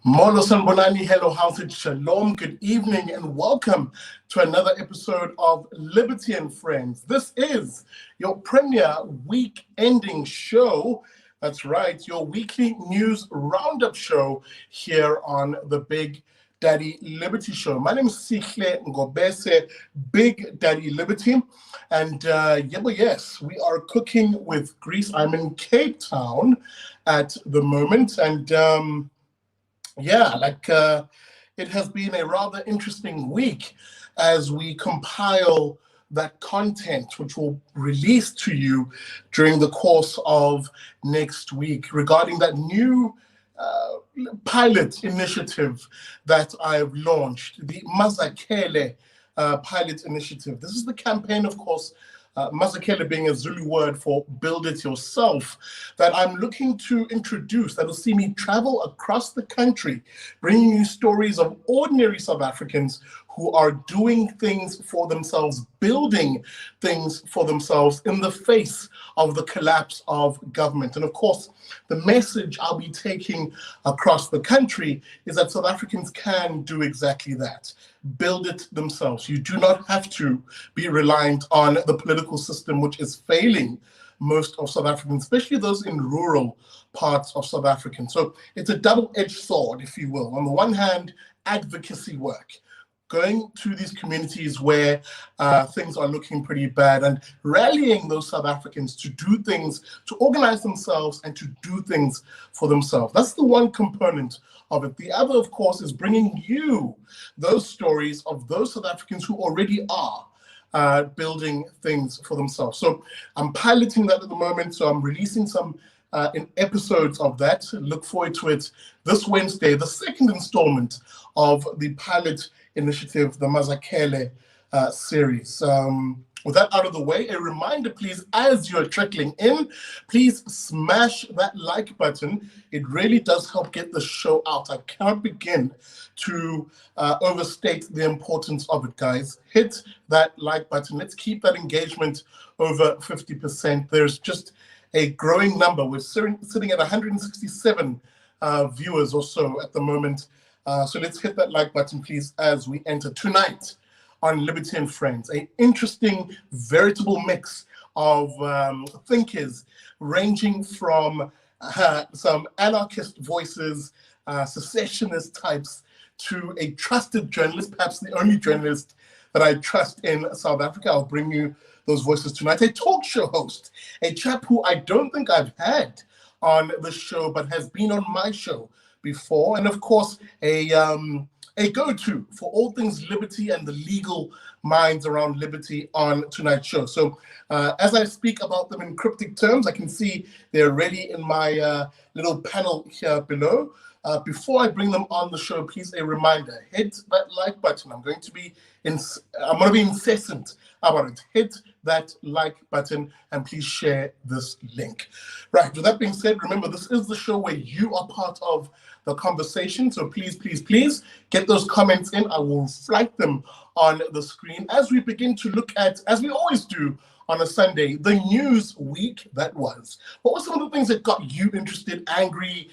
Molo Sanbonani, hello, how's it? Shalom, good evening, and welcome to another episode of Liberty and Friends. This is your premier week-ending show. That's right, your weekly news roundup show here on the Big Daddy Liberty Show. My name is Sihle Ngobese, Big Daddy Liberty, and yes, we are cooking with grease. I'm in Cape Town at the moment, and it has been a rather interesting week as we compile that content, which will release to you during the course of next week regarding that new pilot initiative that I've launched, the Mazakele pilot initiative. This is the campaign, of course, Mazakele being a Zulu word for build it yourself, that I'm looking to introduce, that will see me travel across the country, bringing you stories of ordinary South Africans who are doing things for themselves, building things for themselves in the face of the collapse of government. And of course, the message I'll be taking across the country is that South Africans can do exactly that. Build it themselves. You do not have to be reliant on the political system, which is failing most of South Africans, especially those in rural parts of South Africa. So it's a double-edged sword, if you will. On the one hand, advocacy work, going to these communities where things are looking pretty bad and rallying those South Africans to do things, to organize themselves and to do things for themselves. That's the one component of it. The other, of course, is bringing you those stories of those South Africans who already are building things for themselves. So I'm piloting that at the moment, so I'm releasing some in episodes of that. Look forward to it this Wednesday, the second installment of the pilot initiative, the Mazakele series. With that out of the way, a reminder, please, as you're trickling in, please smash that like button. It really does help get the show out. I cannot begin to overstate the importance of it, guys. Hit that like button. Let's keep that engagement over 50%. There's just a growing number. We're sitting at 167 viewers or so at the moment. So let's hit that like button, please, as we enter tonight on Liberty and Friends. An interesting, veritable mix of thinkers ranging from some anarchist voices, secessionist types, to a trusted journalist, perhaps the only journalist that I trust in South Africa. I'll bring you those voices tonight. A talk show host, a chap who I don't think I've had on the show, but has been on my show before, and of course a go-to for all things liberty and the legal minds around liberty on tonight's show. So as I speak about them in cryptic terms, I can see they're ready in my little panel here below. Before I bring them on the show, please, a reminder: hit that like button. I'm going to be incessant about it. Hit that like button and please share this link. Right, with that being said, remember, this is the show where you are part of the conversation. So please, please, please get those comments in. I will flag them on the screen as we begin to look at, as we always do on a Sunday, the news week that was. What were some of the things that got you interested, angry,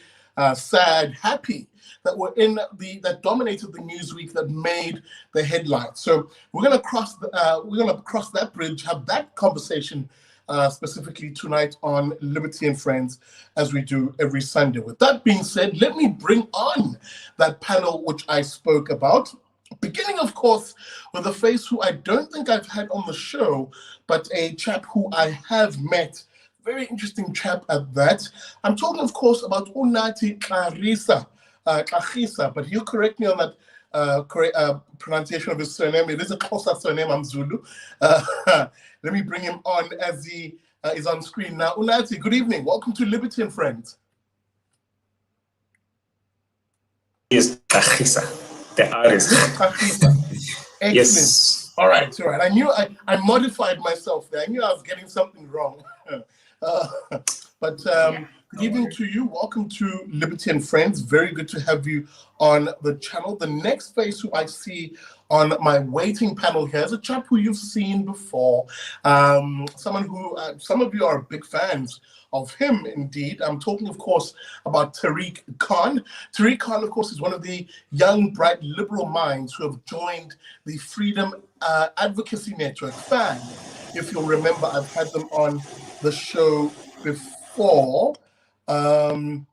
sad, happy, that dominated the news week, that made the headlines? So we're gonna cross that bridge, have that conversation specifically tonight on Liberty and Friends, as we do every Sunday. With that being said, let me bring on that panel which I spoke about, beginning, of course, with a face who I don't think I've had on the show, but a chap who I have met. Very interesting chap at that. I'm talking, of course, about Unathi Gxarisa, but he'll correct me on that pronunciation of his surname. It is a Xhosa surname. I'm Zulu. Let me bring him on as he is on screen now. Unathi, good evening. Welcome to Liberty and Friends. Yes, Gxarisa. The R is Gxarisa. Excellent. Yes. All right. I knew I modified myself there. I knew I was getting something wrong. But good evening to you. Welcome to Liberty and Friends. Very good to have you on the channel. The next face who I see on my waiting panel here is a chap who you've seen before. Someone who some of you are big fans of him, indeed. I'm talking, of course, about Tariq Khan. Tariq Khan, of course, is one of the young, bright, liberal minds who have joined the Freedom Advocacy Network. FAN, if you'll remember, I've had them on the show before. I'm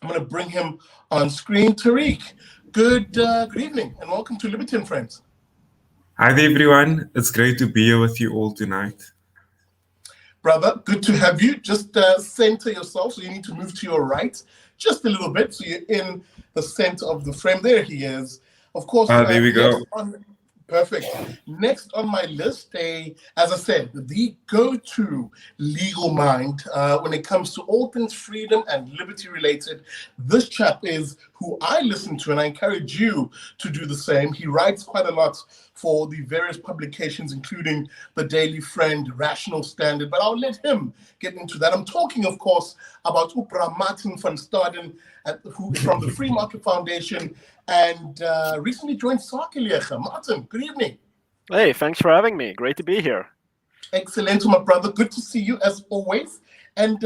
going to bring him on screen. Tariq, good evening, and welcome to Liberty and Friends. Hi there, everyone. It's great to be here with you all tonight. Brother, good to have you. Just center yourself, so you need to move to your right just a little bit, so you're in the center of the frame. There he is. Of course, there we go. Perfect. Next on my list, as I said, the go-to legal mind when it comes to all things freedom and liberty related. This chap is who I listen to, and I encourage you to do the same. He writes quite a lot for the various publications, including The Daily Friend, Rational Standard, but I'll let him get into that. I'm talking, of course, about Martin van Staden, who is from the Free Market Foundation, and recently joined Sakeliege. Martin, good evening. Hey, thanks for having me. Great to be here. Excellent, my brother. Good to see you as always. And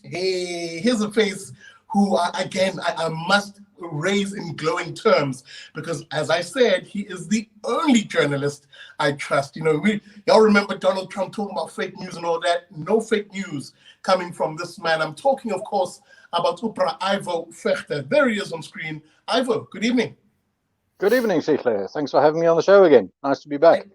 hey, here's a face who, again, I must raise in glowing terms, because as I said, he is the only journalist I trust. You know, y'all remember Donald Trump talking about fake news and all that. No fake news coming from this man. I'm talking, of course, about Ivo Vegter. There he is on screen. Ivo, good evening. Good evening, Sinclair. Thanks for having me on the show again. Nice to be back.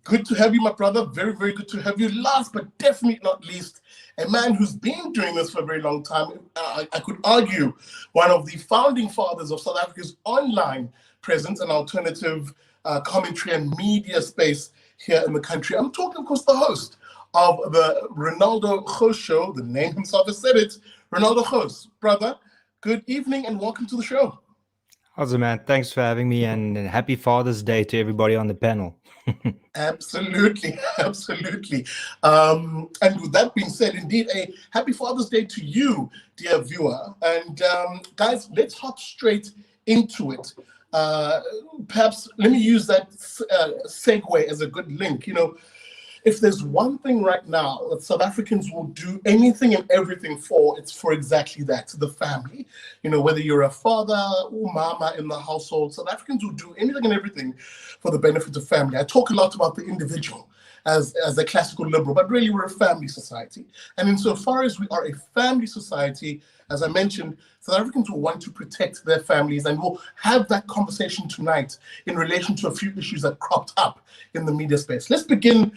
Good to have you, my brother. Very, very good to have you. Last but definitely not least, a man who's been doing this for a very long time. I could argue one of the founding fathers of South Africa's online presence and alternative commentary and media space here in the country. I'm talking, of course, the host of the Renaldo Gouws show. The name himself has said it. Renaldo Gouws, brother, good evening and welcome to the show. Awesome, man. Thanks for having me, and happy Father's Day to everybody on the panel. Absolutely, absolutely. And with that being said, indeed, a happy Father's Day to you, dear viewer. And guys, let's hop straight into it. Perhaps let me use that segue as a good link. You know, if there's one thing right now that South Africans will do anything and everything for, it's for exactly that, the family. You know, whether you're a father or mama in the household, South Africans will do anything and everything for the benefit of family. I talk a lot about the individual as a classical liberal, but really we're a family society. And insofar as we are a family society, as I mentioned, South Africans will want to protect their families, and we'll have that conversation tonight in relation to a few issues that cropped up in the media space. Let's begin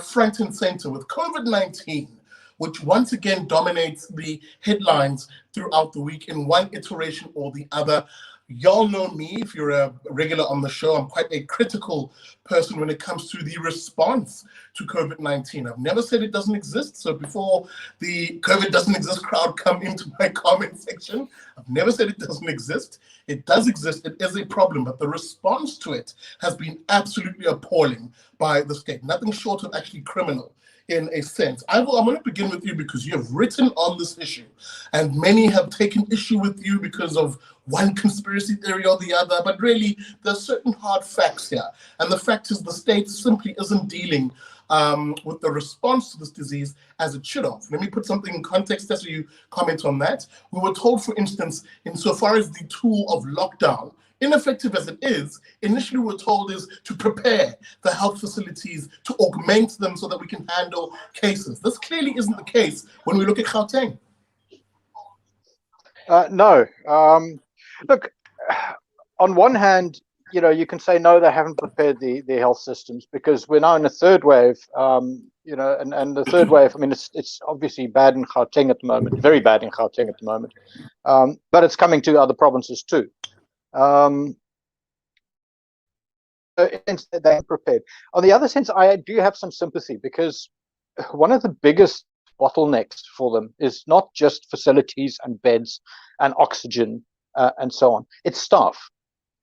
front and center with COVID-19, which once again dominates the headlines throughout the week in one iteration or the other. Y'all know me, if you're a regular on the show, I'm quite a critical person when it comes to the response to COVID-19. I've never said it doesn't exist. So before the COVID doesn't exist crowd come into my comment section, I've never said it doesn't exist. It does exist. It is a problem, but the response to it has been absolutely appalling by the state. Nothing short of actually criminal in a sense. I'm going to begin with you because you have written on this issue, and many have taken issue with you because of one conspiracy theory or the other, but really there's certain hard facts here. And the fact is the state simply isn't dealing with the response to this disease as it should have. Let me put something in context as you comment on that. We were told, for instance, insofar as the tool of lockdown, ineffective as it is, initially we're told is to prepare the health facilities, to augment them so that we can handle cases. This clearly isn't the case when we look at Gauteng. No. Look, on one hand, you know, you can say, no, they haven't prepared the health systems because we're now in a third wave, you know, and the third wave, I mean, it's obviously bad in Gauteng at the moment, very bad in Gauteng at the moment, but it's coming to other provinces too. They're prepared. On the other sense, I do have some sympathy because one of the biggest bottlenecks for them is not just facilities and beds and oxygen and so on. It's staff.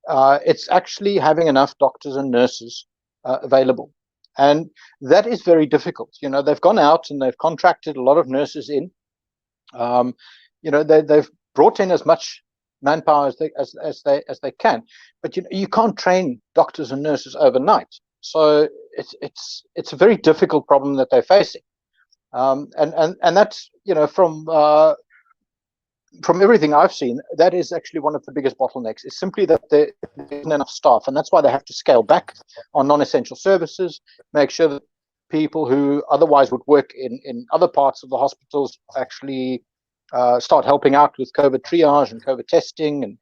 It's actually having enough doctors and nurses available. And that is very difficult. They've gone out and they've contracted a lot of nurses in. They've brought in as much manpower as they can, but you can't train doctors and nurses overnight. So it's a very difficult problem that they're facing, and that's from everything I've seen, that is actually one of the biggest bottlenecks. Is simply that there isn't enough staff, and that's why they have to scale back on non-essential services, make sure that people who otherwise would work in other parts of the hospitals actually start helping out with COVID triage and COVID testing,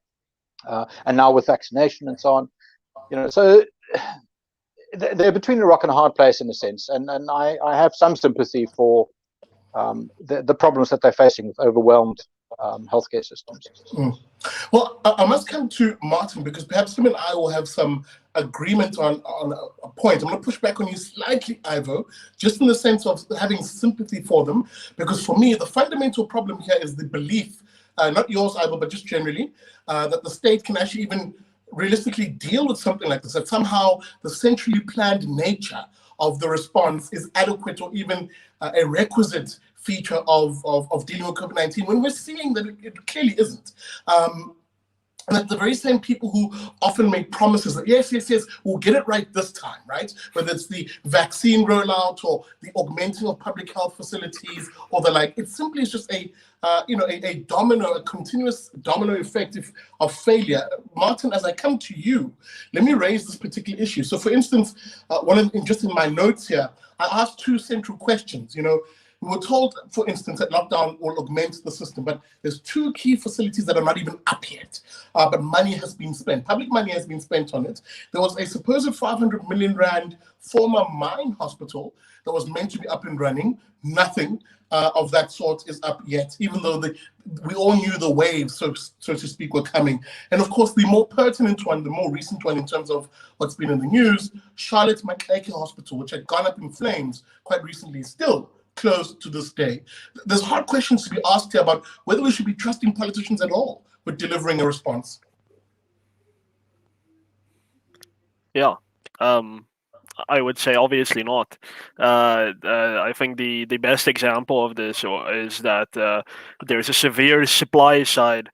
and now with vaccination and so on. So they're between a rock and a hard place in a sense, and I have some sympathy for the problems that they're facing with overwhelmed healthcare systems. Well, I must come to Martin, because perhaps him and I will have some agreement on a point. I'm going to push back on you slightly, Ivo, just in the sense of having sympathy for them, because for me, the fundamental problem here is the belief, not yours, Ivo, but just generally, that the state can actually even realistically deal with something like this, that somehow the centrally planned nature of the response is adequate or even a requisite feature of dealing with COVID-19, when we're seeing that it clearly isn't. And that the very same people who often make promises that yes, we'll get it right this time, right? Whether it's the vaccine rollout or the augmenting of public health facilities or the like, it simply is just a continuous domino effect of failure. Martin, as I come to you, let me raise this particular issue. So, for instance, just in my notes here, I asked two central questions. We were told, for instance, that lockdown will augment the system, but there's two key facilities that are not even up yet, but money has been spent. Public money has been spent on it. There was a supposed 500 million rand former mine hospital that was meant to be up and running. Nothing of that sort is up yet, even though we all knew the waves, so to speak, were coming. And of course, the more pertinent one, the more recent one in terms of what's been in the news, Charlotte Maxeke Hospital, which had gone up in flames quite recently, still closed to this day. There's hard questions to be asked here about whether we should be trusting politicians at all with delivering a response. Yeah. I would say obviously not. I think the best example of this is that there's a severe supply side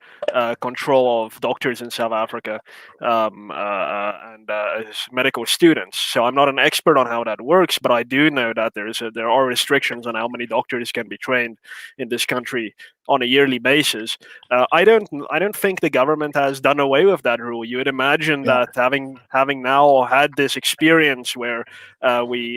control of doctors in South Africa and as medical students. So I'm not an expert on how that works, but I do know that there are restrictions on how many doctors can be trained in this country on a yearly basis. I don't think the government has done away with that rule. You would imagine that having now had this experience where we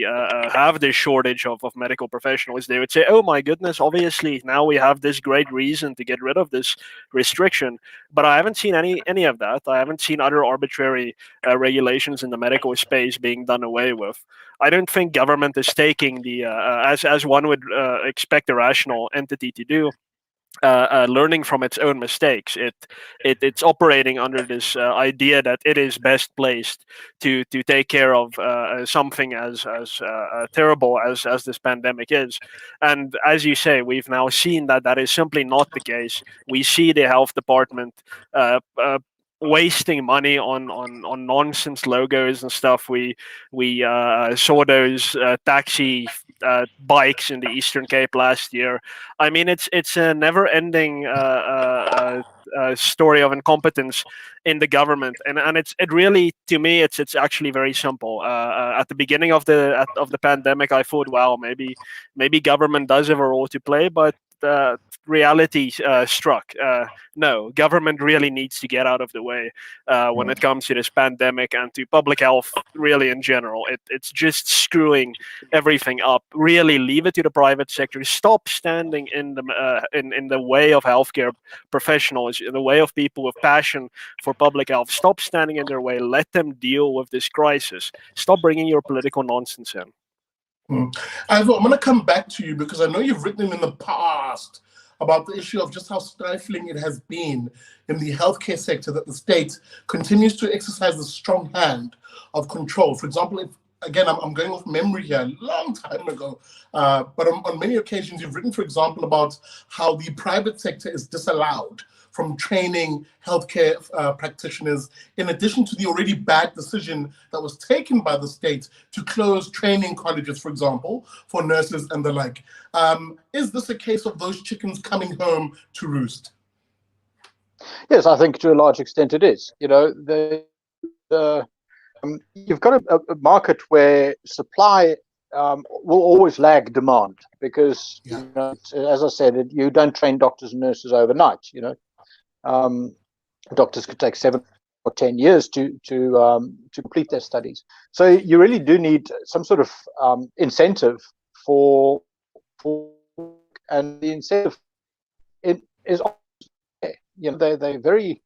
have this shortage of medical professionals, they would say, oh my goodness, obviously now we have this great reason to get rid of this restriction. But I haven't seen any of that. I haven't seen other arbitrary regulations in the medical space being done away with. I don't think government is taking the as one would expect a rational entity to do, learning from its own mistakes. It's operating under this idea that it is best placed to take care of something as terrible as this pandemic is. And as you say, we've now seen that is simply not the case. We see the health department wasting money on nonsense logos and stuff. We saw those taxi bikes in the Eastern Cape last year. I mean, it's a never-ending story of incompetence in the government, and it really, to me, it's actually very simple. At the beginning of the pandemic, I thought, wow, maybe government does have a role to play, but reality struck. No, government really needs to get out of the way when it comes to this pandemic and to public health, really in general. It's just screwing everything up. Really, leave it to the private sector. Stop standing in the way of healthcare professionals, in the way of people with passion for public health. Stop standing in their way. Let them deal with this crisis. Stop bringing your political nonsense in. Ivo, I'm going to come back to you because I know you've written in the past about the issue of just how stifling it has been in the healthcare sector that the state continues to exercise a strong hand of control. For example, again, I'm going off memory here, a long time ago, but on many occasions you've written, for example, about how the private sector is disallowed from training healthcare practitioners, in addition to the already bad decision that was taken by the state to close training colleges, for example, for nurses and the like. Is this a case of those chickens coming home to roost? Yes, I think to a large extent it is. You know, you've got a market where supply will always lag demand because, you know, as I said, you don't train doctors and nurses overnight. You know, doctors could take 7 or 10 years to complete their studies. So you really do need some sort of incentive for and the incentive is, you know, they're very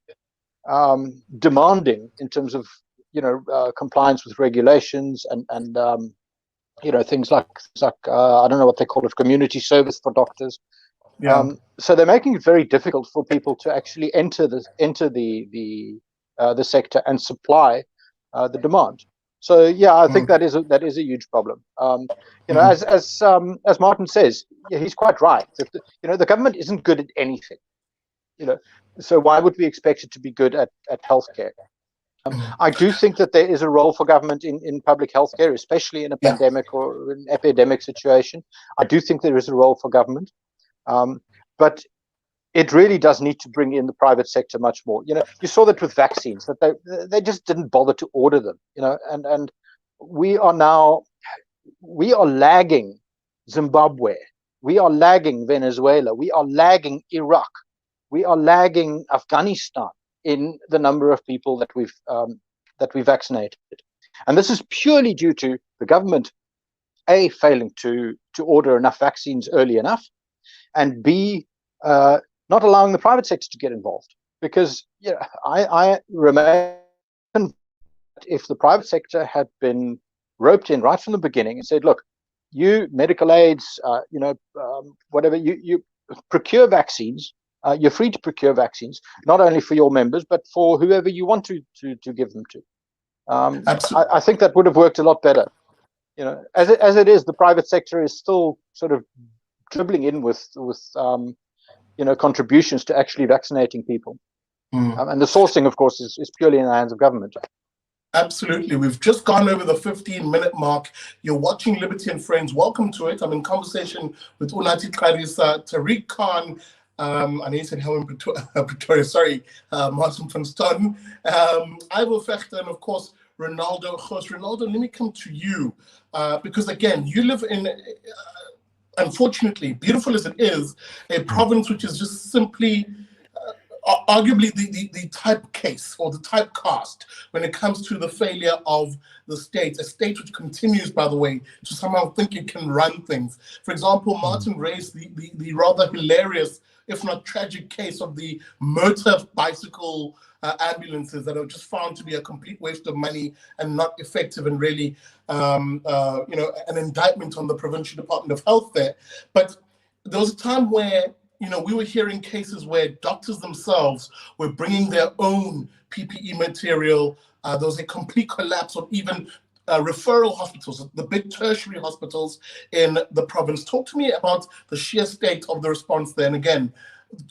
demanding in terms of, you know, compliance with regulations and you know, things like I don't know what they call it, community service for doctors. Yeah. So they're making it very difficult for people to actually enter the sector and supply the demand. So yeah, I think that is a huge problem. You know, as Martin says, yeah, he's quite right. That you know, the government isn't good at anything. You know, so why would we expect it to be good at healthcare? I do think that there is a role for government in public healthcare, especially in a pandemic or an epidemic situation. I do think there is a role for government, but it really does need to bring in the private sector much more. You know, you saw that with vaccines, that they just didn't bother to order them. You know, and we are lagging Zimbabwe, we are lagging Venezuela, we are lagging Iraq, we are lagging Afghanistan in the number of people that we vaccinated, and this is purely due to the government A, failing to order enough vaccines early enough, and B, not allowing the private sector to get involved. Because you know, I remain, if the private sector had been roped in right from the beginning and said, look, you medical aids, you know, whatever, you procure vaccines. You're free to procure vaccines, not only for your members, but for whoever you want to give them to. I think that would have worked a lot better. You know, as it is, the private sector is still sort of dribbling in with you know, contributions to actually vaccinating people. And the sourcing, of course, is purely in the hands of government. Absolutely. We've just gone over the 15-minute mark. You're watching Liberty and Friends. Welcome to it. I'm in conversation with Unathi Gxarisa, Tariq Khan, I know you said Helen Pretoria, sorry, Martin van Staden, Ivo Vegter, and of course, Renaldo. Renaldo, let me come to you, because again, you live in, unfortunately, beautiful as it is, a province which is just simply, arguably the type case or the typecast when it comes to the failure of the state, a state which continues, by the way, to somehow think it can run things. For example, Martin raised the rather hilarious, if not tragic, case of the motor bicycle ambulances that are just found to be a complete waste of money and not effective, and really, you know, an indictment on the Provincial Department of Health there. But there was a time where, you know, we were hearing cases where doctors themselves were bringing their own PPE material. There was a complete collapse of even referral hospitals, the big tertiary hospitals in the province. Talk to me about the sheer state of the response there. And again,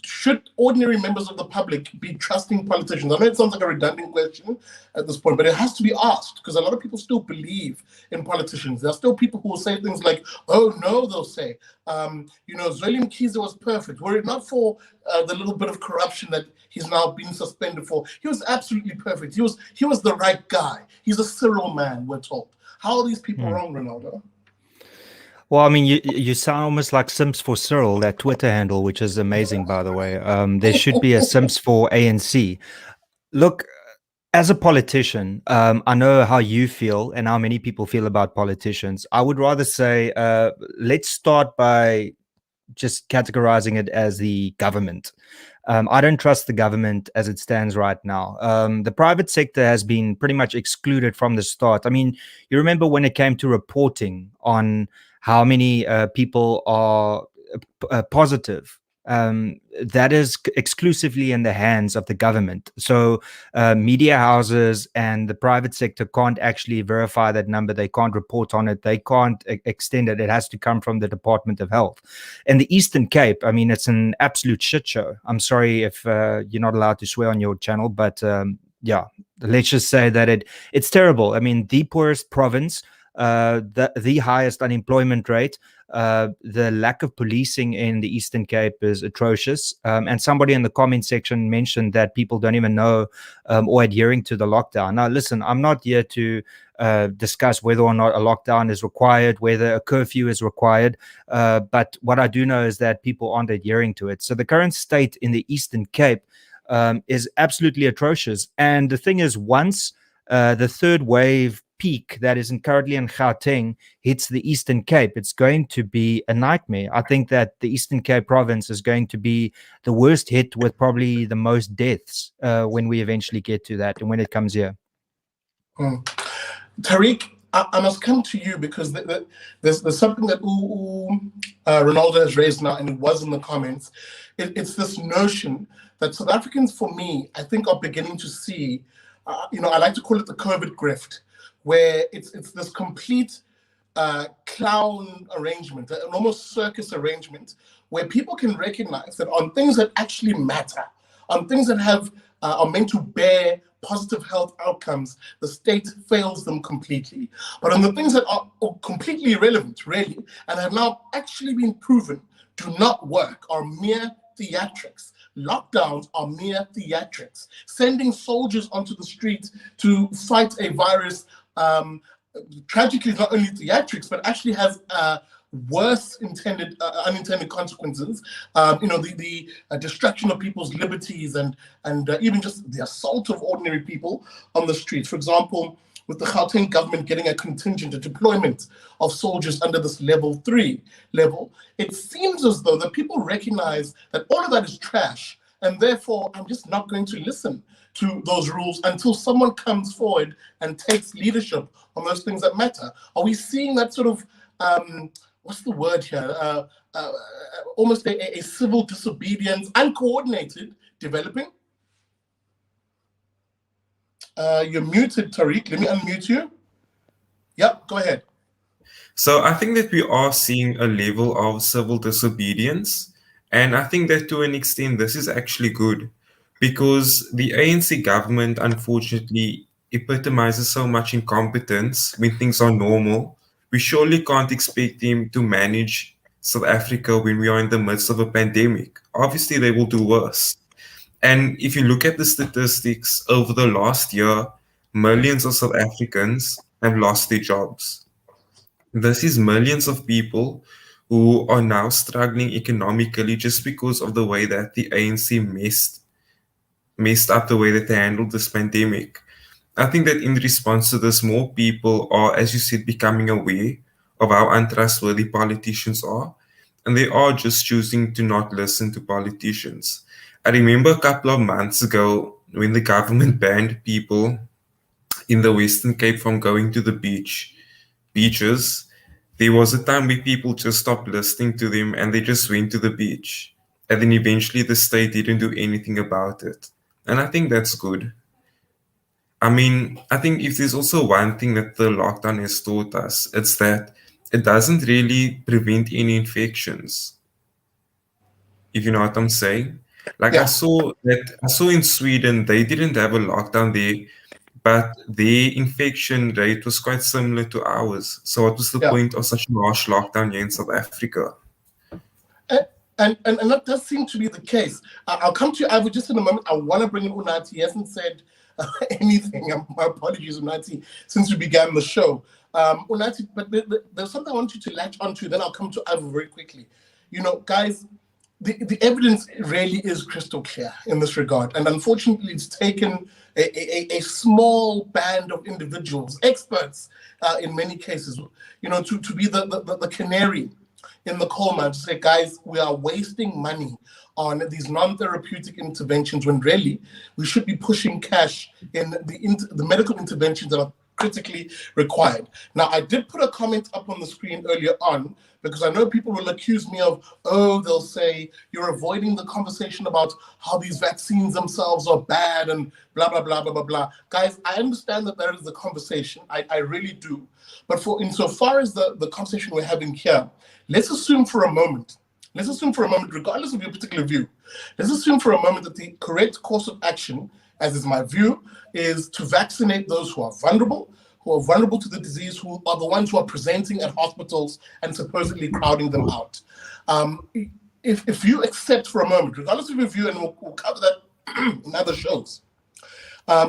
should ordinary members of the public be trusting politicians? I know it sounds like a redundant question at this point, but it has to be asked, because a lot of people still believe in politicians. There are still people who will say things like, oh no, they'll say, you know, Zweli Mkhize was perfect. Were it not for the little bit of corruption that he's now been suspended for, he was absolutely perfect. He was the right guy. He's a Cyril man, we're told. How are these people wrong, Renaldo? Well, I mean, you sound almost like Sims for Cyril, that Twitter handle, which is amazing, by the way. There should be a Sims for ANC. Look, as a politician, I know how you feel and how many people feel about politicians. I would rather say, let's start by just categorizing it as the government. I don't trust the government as it stands right now. The private sector has been pretty much excluded from the start. I mean, you remember when it came to reporting on how many people are positive that is exclusively in the hands of the government. So media houses and the private sector can't actually verify that number. They can't report on it. They can't extend it. It has to come from the Department of Health. And the Eastern Cape, I mean, it's an absolute shit show. I'm sorry if you're not allowed to swear on your channel, but yeah, let's just say that it's terrible. I mean, the poorest province, the highest unemployment rate, the lack of policing in the Eastern Cape is atrocious. And somebody in the comment section mentioned that people don't even know or adhering to the lockdown. Now, listen, I'm not here to discuss whether or not a lockdown is required, whether a curfew is required. But what I do know is that people aren't adhering to it. So the current state in the Eastern Cape is absolutely atrocious. And the thing is, once the third wave peak that is currently in Gauteng hits the Eastern Cape, it's going to be a nightmare. I think that the Eastern Cape province is going to be the worst hit with probably the most deaths when we eventually get to that and when it comes here. Tariq, I must come to you because there's something that Renaldo has raised now, and it was in the comments. It's this notion that South Africans, for me, I think are beginning to see, I like to call it the COVID grift, where it's this complete clown arrangement, an almost circus arrangement, where people can recognize that on things that actually matter, on things that are meant to bear positive health outcomes, the state fails them completely. But on the things that are completely irrelevant, really, and have now actually been proven do not work, are mere theatrics. Lockdowns are mere theatrics. Sending soldiers onto the street to fight a virus tragically is not only theatrics, but actually has worse unintended consequences. The destruction of people's liberties and even just the assault of ordinary people on the streets. For example, with the Gauteng government getting a contingent, a deployment of soldiers under this level 3 level, it seems as though that people recognize that all of that is trash, and therefore I'm just not going to listen to those rules until someone comes forward and takes leadership on those things that matter. Are we seeing that sort of, what's the word here, almost a civil disobedience, uncoordinated, developing? You're muted, Tariq. Let me unmute you. Yep, go ahead. So I think that we are seeing a level of civil disobedience. And I think that to an extent, this is actually good because the ANC government, unfortunately, epitomizes so much incompetence when things are normal. We surely can't expect them to manage South Africa when we are in the midst of a pandemic. Obviously, they will do worse. And if you look at the statistics over the last year, millions of South Africans have lost their jobs. This is millions of people who are now struggling economically just because of the way that the ANC messed up the way that they handled this pandemic. I think that in response to this, more people are, as you said, becoming aware of how untrustworthy politicians are, and they are just choosing to not listen to politicians. I remember a couple of months ago when the government banned people in the Western Cape from going to the beaches, there was a time where people just stopped listening to them and they just went to the beach. And then eventually the state didn't do anything about it. And I think that's good. I mean, I think if there's also one thing that the lockdown has taught us, it's that it doesn't really prevent any infections. If you know what I'm saying. Like Yeah. I saw in Sweden, they didn't have a lockdown there, but their infection rate was quite similar to ours. So what was the point of such a harsh lockdown here in South Africa? And that does seem to be the case. I'll come to you, Ivo, just in a moment. I want to bring in Unathi. He hasn't said anything. My apologies, Unathi, since we began the show. Unathi, but there's something I want you to latch onto, then I'll come to Ivo very quickly. Guys, the evidence really is crystal clear in this regard. And unfortunately, it's taken a small band of individuals, experts in many cases, to be the canary in the coal mine, to say, guys, we are wasting money on these non-therapeutic interventions when really we should be pushing cash in the medical interventions that are critically required. Now, I did put a comment up on the screen earlier on because I know people will accuse me of, they'll say you're avoiding the conversation about how these vaccines themselves are bad and blah, blah, blah, blah, blah, blah. Guys, I understand that is the conversation. I really do. But insofar as the conversation we're having here, let's assume for a moment, regardless of your particular view, let's assume for a moment that the correct course of action, as is my view, is to vaccinate those who are vulnerable to the disease, who are the ones who are presenting at hospitals and supposedly crowding them out. If you accept for a moment, regardless of your view, and we'll cover that in other shows,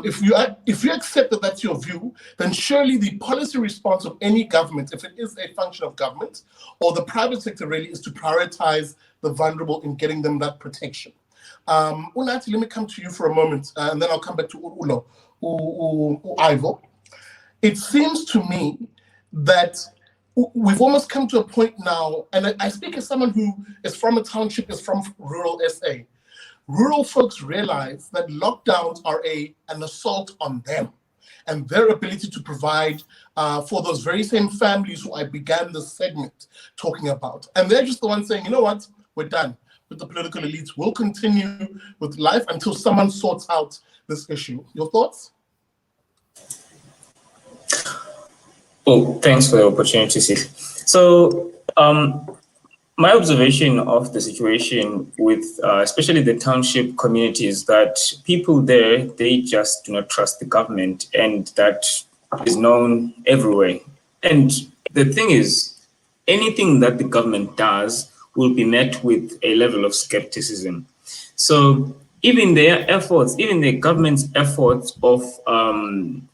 if you accept that that's your view, then surely the policy response of any government, if it is a function of government or the private sector really, is to prioritize the vulnerable in getting them that protection. Unathi, let me come to you for a moment, and then I'll come back to Ivo. It seems to me that we've almost come to a point now, and I speak as someone who is from a township, is from rural SA. Rural folks realize that lockdowns are an assault on them and their ability to provide for those very same families who I began this segment talking about. And they're just the ones saying, you know what, we're done with the political elites. We'll continue with life until someone sorts out this issue. Your thoughts? Oh, thanks for the opportunity, Sis. So, my observation of the situation with especially the township communities, that people there, they just do not trust the government, and that is known everywhere. And the thing is, anything that the government does will be met with a level of skepticism. So even their efforts, even the government's efforts of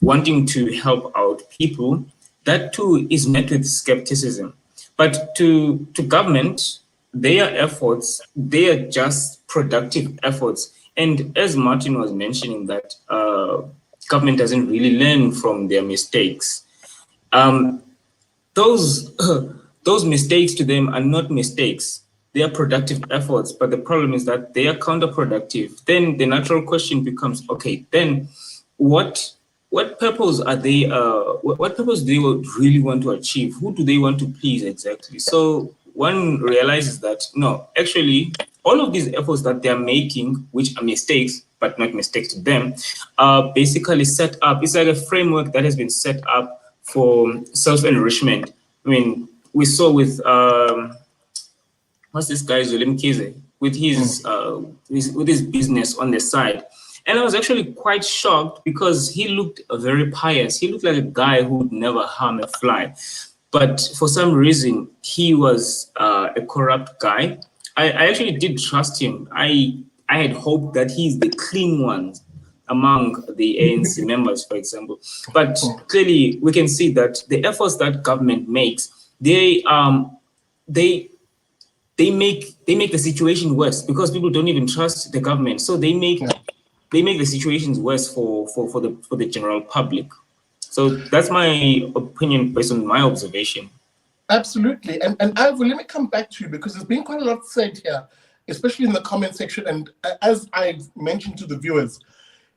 wanting to help out people, that too is met with skepticism. But to government, their efforts, they are just productive efforts. And as Martin was mentioning, that government doesn't really learn from their mistakes. Those mistakes to them are not mistakes. They are productive efforts, but the problem is that they are counterproductive. Then the natural question becomes, okay, then what purpose are they? What purpose do they really want to achieve? Who do they want to please exactly? So one realizes that no, actually, all of these efforts that they are making, which are mistakes but not mistakes to them, are basically set up. It's like a framework that has been set up for self-enrichment. I mean, we saw with what's this guy Zulim Kize with his business on the side. And I was actually quite shocked because he looked very pious. He looked like a guy who would never harm a fly. But for some reason, he was a corrupt guy. I actually did trust him. I had hoped that he's the clean one among the ANC members, for example. But clearly, we can see that the efforts that government makes, they make the situation worse because people don't even trust the government. So they make the situations worse for the general public. So that's my opinion based on my observation. Absolutely. And Ivo, let me come back to you because there's been quite a lot said here, especially in the comment section. And as I've mentioned to the viewers,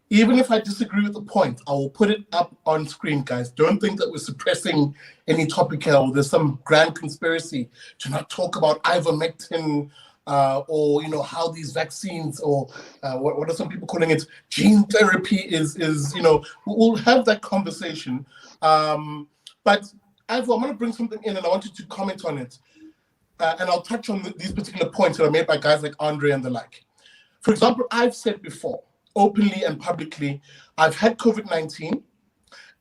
even if I disagree with the point, I will put it up on screen, guys. Don't think that we're suppressing any topic here or there's some grand conspiracy to not talk about ivermectin or how these vaccines or what are some people calling it, gene therapy is we'll have that conversation. But Ivo, I'm going to bring something in and I want you to comment on it. And I'll touch on these particular points that are made by guys like Andre and the like. For example, I've said before, openly and publicly, I've had COVID-19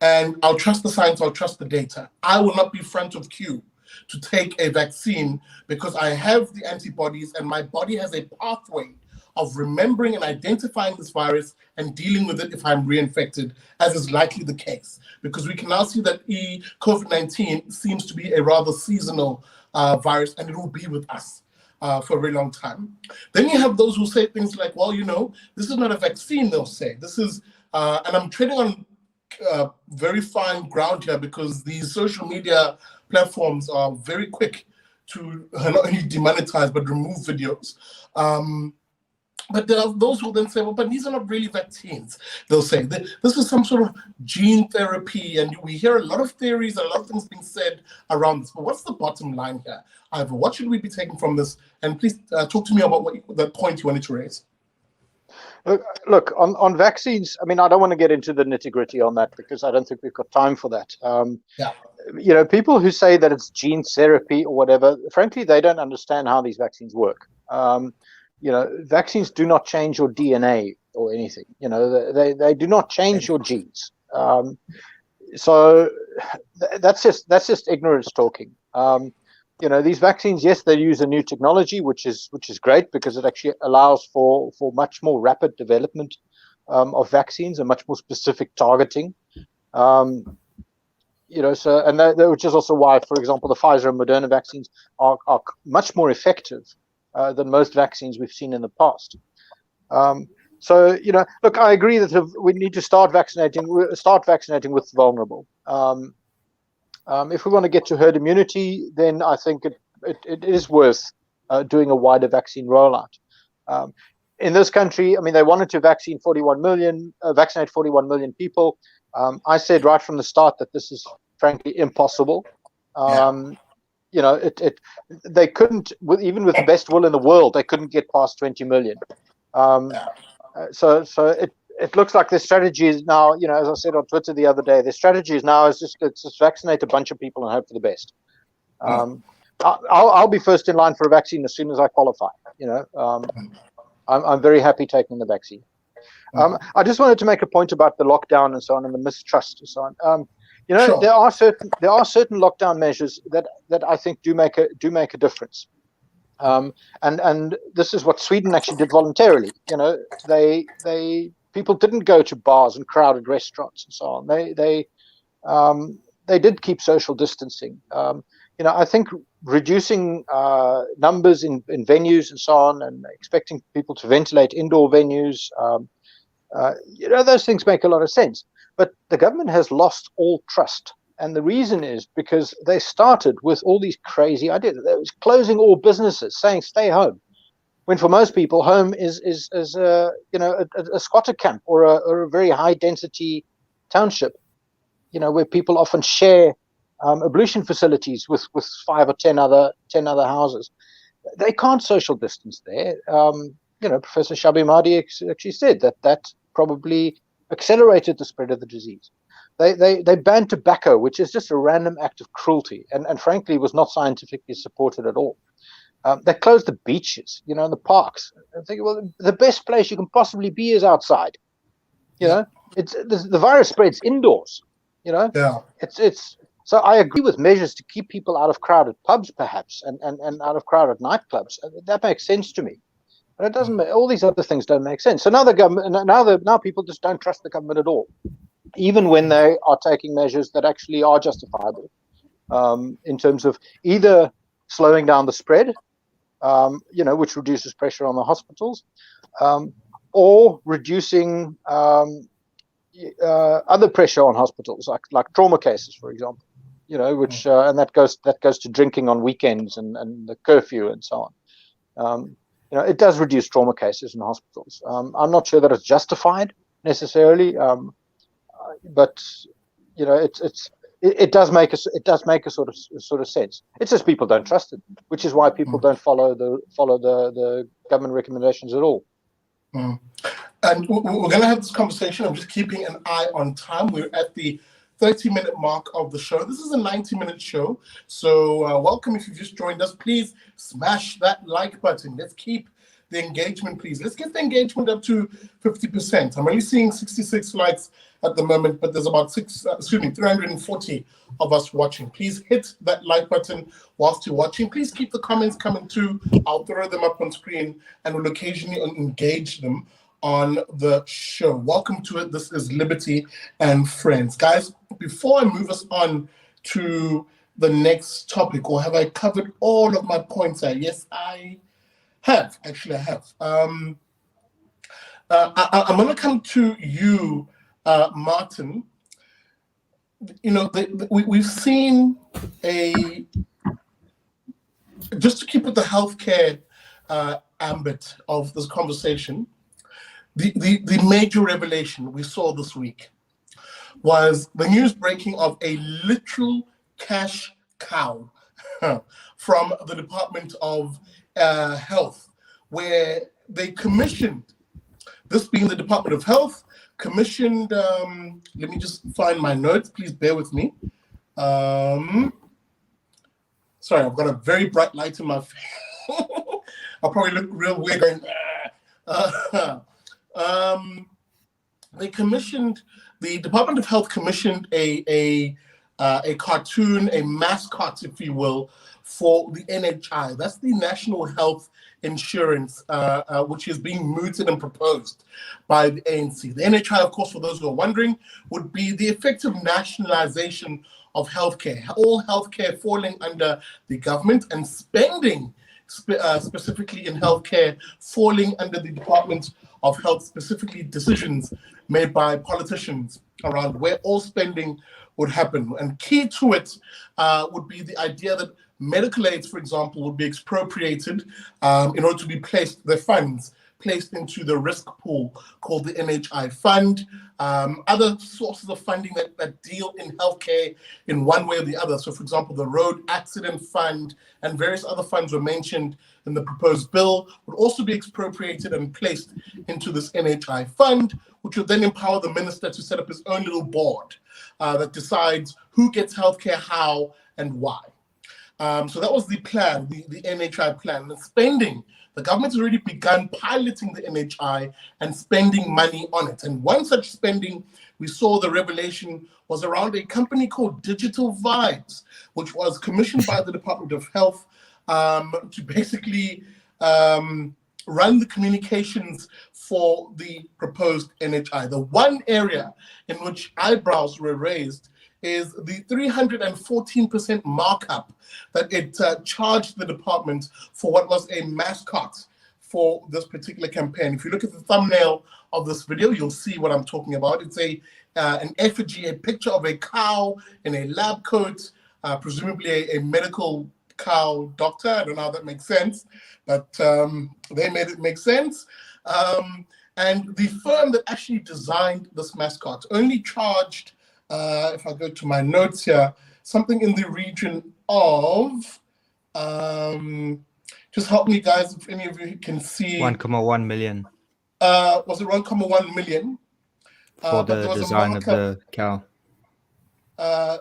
and I'll trust the science, I'll trust the data. I will not be front of queue to take a vaccine because I have the antibodies and my body has a pathway of remembering and identifying this virus and dealing with it if I'm reinfected, as is likely the case. Because we can now see that COVID-19 seems to be a rather seasonal virus and it will be with us for a very long time. Then you have those who say things like, well, this is not a vaccine, they'll say. This is, and I'm treading on very fine ground here because these social media platforms are very quick to not only demonetize but remove videos. But there are those who will then say, well, but these are not really vaccines. They'll say, this is some sort of gene therapy. And we hear a lot of theories, a lot of things being said around this. But what's the bottom line here? Ivo, what should we be taking from this? And please talk to me about the point you wanted to raise. Look, on vaccines, I mean, I don't want to get into the nitty-gritty on that because I don't think we've got time for that. You know, people who say that it's gene therapy or whatever, frankly, they don't understand how these vaccines work. You know, vaccines do not change your DNA or anything. You know, they do not change your genes. So that's just ignorance talking. You know, these vaccines, yes, they use a new technology, which is great because it actually allows for much more rapid development of vaccines and much more specific targeting. You know, so and which is also why, for example, the Pfizer and Moderna vaccines are much more effective than most vaccines we've seen in the past. So, you know, look, I agree that we need to start vaccinating with vulnerable. If we want to get to herd immunity, then I think it is worth doing a wider vaccine rollout. In this country, I mean, they wanted to vaccinate 41 million people. I said right from the start that this is frankly impossible. You know, they couldn't, even with the best will in the world, they couldn't get past 20 million. So it looks like their strategy is now, you know, as I said on Twitter the other day, their strategy is now just vaccinate a bunch of people and hope for the best. I'll be first in line for a vaccine as soon as I qualify. You know, I'm very happy taking the vaccine. I just wanted to make a point about the lockdown and so on and the mistrust and so on. You know, there are certain lockdown measures that I think do make a difference. And this is what Sweden actually did voluntarily. You know, people didn't go to bars and crowded restaurants and so on. They did keep social distancing. You know, I think reducing numbers in venues and so on, and expecting people to ventilate indoor venues, you know, those things make a lot of sense. But the government has lost all trust. And the reason is because they started with all these crazy ideas. They was closing all businesses, saying stay home. When for most people, home is you know, a squatter camp or a very high density township, you know, where people often share ablution facilities with 5 or 10 other houses. They can't social distance there. You know, Professor Shabi Mahdi actually said that probably accelerated the spread of the disease. They banned tobacco, which is just a random act of cruelty, and frankly was not scientifically supported at all. They closed the beaches, you know, and the parks. I think, well, the best place you can possibly be is outside. You know, the virus spreads indoors. You know, it's so I agree with measures to keep people out of crowded pubs, perhaps, and out of crowded nightclubs. That makes sense to me. But it doesn't. All these other things don't make sense. So now the government, now people just don't trust the government at all, even when they are taking measures that actually are justifiable, in terms of either slowing down the spread, you know, which reduces pressure on the hospitals, or reducing other pressure on hospitals, like trauma cases, for example. You know, which and that goes to drinking on weekends and the curfew and so on. You know, it does reduce trauma cases in hospitals. I'm not sure that it's justified necessarily, but you know, it does make a sort of sense. It's just people don't trust it, which is why people don't follow the government recommendations at all. And we're going to have this conversation. I'm just keeping an eye on time. We're at the 30-minute mark of the show. This is a 90-minute show. So welcome if you've just joined us. Please smash that like button. Let's keep the engagement, please. Let's get the engagement up to 50%. I'm only seeing 66 likes at the moment, but there's about 340 of us watching. Please hit that like button whilst you're watching. Please keep the comments coming too. I'll throw them up on screen and will occasionally engage them on the show. Welcome to it. This is Liberty and Friends. Guys, before I move us on to the next topic, or have I covered all of my points there? Yes, I have. Actually, I have. I'm going to come to you, Martin. You know, we've seen just to keep with the healthcare ambit of this conversation, the major revelation we saw this week was the news breaking of a literal cash cow from the Department of Health, where they commissioned, this being the Department of Health, commissioned, let me just find my notes, please bear with me. Sorry, I've got a very bright light in my face. I'll probably look real weird going, they commissioned, the Department of Health commissioned a cartoon, a mascot, if you will, for the NHI. That's the National Health Insurance, which is being mooted and proposed by the ANC. The NHI, of course, for those who are wondering, would be the effective nationalization of healthcare, all healthcare falling under the government, and spending specifically in healthcare falling under the Department of Health, specifically decisions made by politicians around where all spending would happen. And key to it would be the idea that medical aids, for example, would be expropriated in order to be placed, their funds placed into the risk pool called the NHI fund. Other sources of funding that deal in healthcare in one way or the other. So, for example, the road accident fund and various other funds were mentioned in the proposed bill would also be expropriated and placed into this NHI fund, which would then empower the minister to set up his own little board that decides who gets healthcare, how, and why. So that was the plan, the NHI plan. And spending, the government has already begun piloting the NHI and spending money on it. And one such spending, we saw the revelation, was around a company called Digital Vibes, which was commissioned by the Department of Health to basically run the communications for the proposed NHI. The one area in which eyebrows were raised is the 314% markup that it charged the department for what was a mascot for this particular campaign. If you look at the thumbnail of this video, you'll see what I'm talking about. It's an effigy, a picture of a cow in a lab coat, presumably a medical cow doctor. I don't know how that makes sense, but they made it make sense. And the firm that actually designed this mascot only charged, if I go to my notes here, something in the region of, just help me guys, if any of you can see. 1.1 million. Was it 1.1 million? For the design of the cow.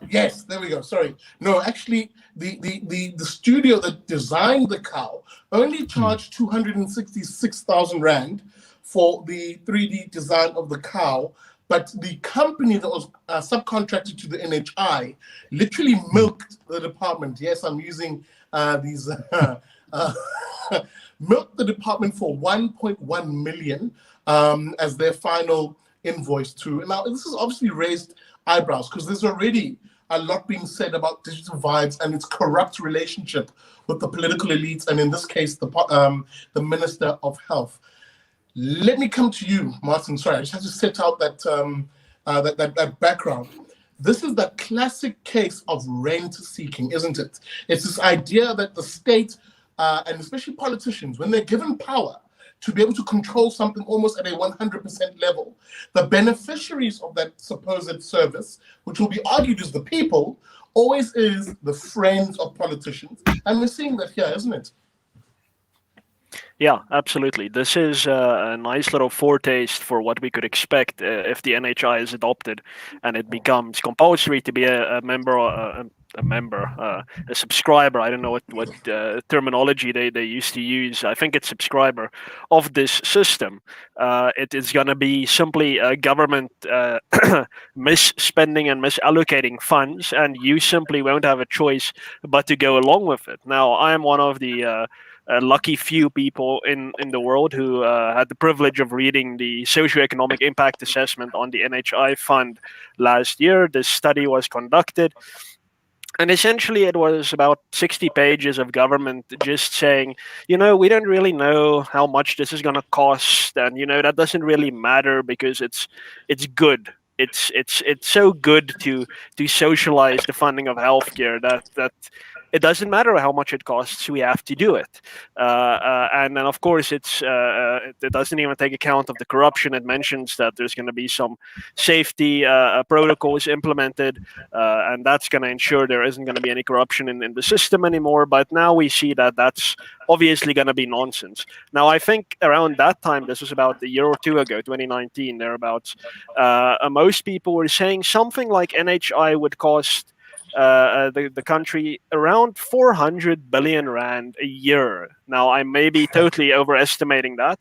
Yes, there we go, sorry. No, actually, the studio that designed the cow only charged 266,000 Rand for the 3D design of the cow. But the company that was subcontracted to the NHI literally milked the department. Yes, I'm using these, milked the department for 1.1 million as their final invoice to. Now, this has obviously raised eyebrows because there's already a lot being said about Digital Vibes and its corrupt relationship with the political elites, and in this case, the Minister of Health. Let me come to you, Martin. Sorry, I just have to set out that background. This is the classic case of rent seeking, isn't it? It's this idea that the state, and especially politicians, when they're given power to be able to control something almost at a 100% level, the beneficiaries of that supposed service, which will be argued is the people, always is the friends of politicians. And we're seeing that here, isn't it? Yeah, absolutely. This is a nice little foretaste for what we could expect if the NHI is adopted and it becomes compulsory to be a subscriber. I don't know what terminology they used to use. I think it's subscriber of this system. It is going to be simply a government misspending and misallocating funds, and you simply won't have a choice but to go along with it. Now, I am one of the lucky few people in the world who had the privilege of reading the socioeconomic impact assessment on the NHI fund last year. This study was conducted, and essentially it was about 60 pages of government just saying, we don't really know how much this is going to cost, and that doesn't really matter because it's good. It's so good to socialize the funding of healthcare that it doesn't matter how much it costs, we have to do it. And then, of course, it doesn't even take account of the corruption. It mentions that there's going to be some safety protocols implemented, and that's going to ensure there isn't going to be any corruption in the system anymore. But now we see that that's obviously going to be nonsense. Now, I think around that time, this was about a year or two ago, 2019, thereabouts, most people were saying something like NHI would cost the country around 400 billion rand a year. Now, I may be totally overestimating that,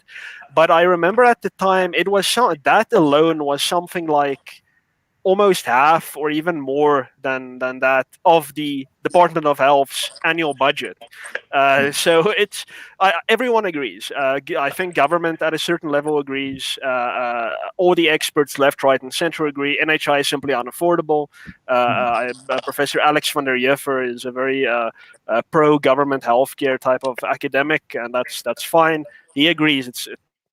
but I remember at the time it was that alone was something like almost half or even more than that of the Department of Health's annual budget. So it's everyone agrees. I think government at a certain level agrees. All the experts, left, right, and center, agree. NHI is simply unaffordable. Professor Alex van der Juffer is a very pro-government healthcare type of academic, and that's fine. He agrees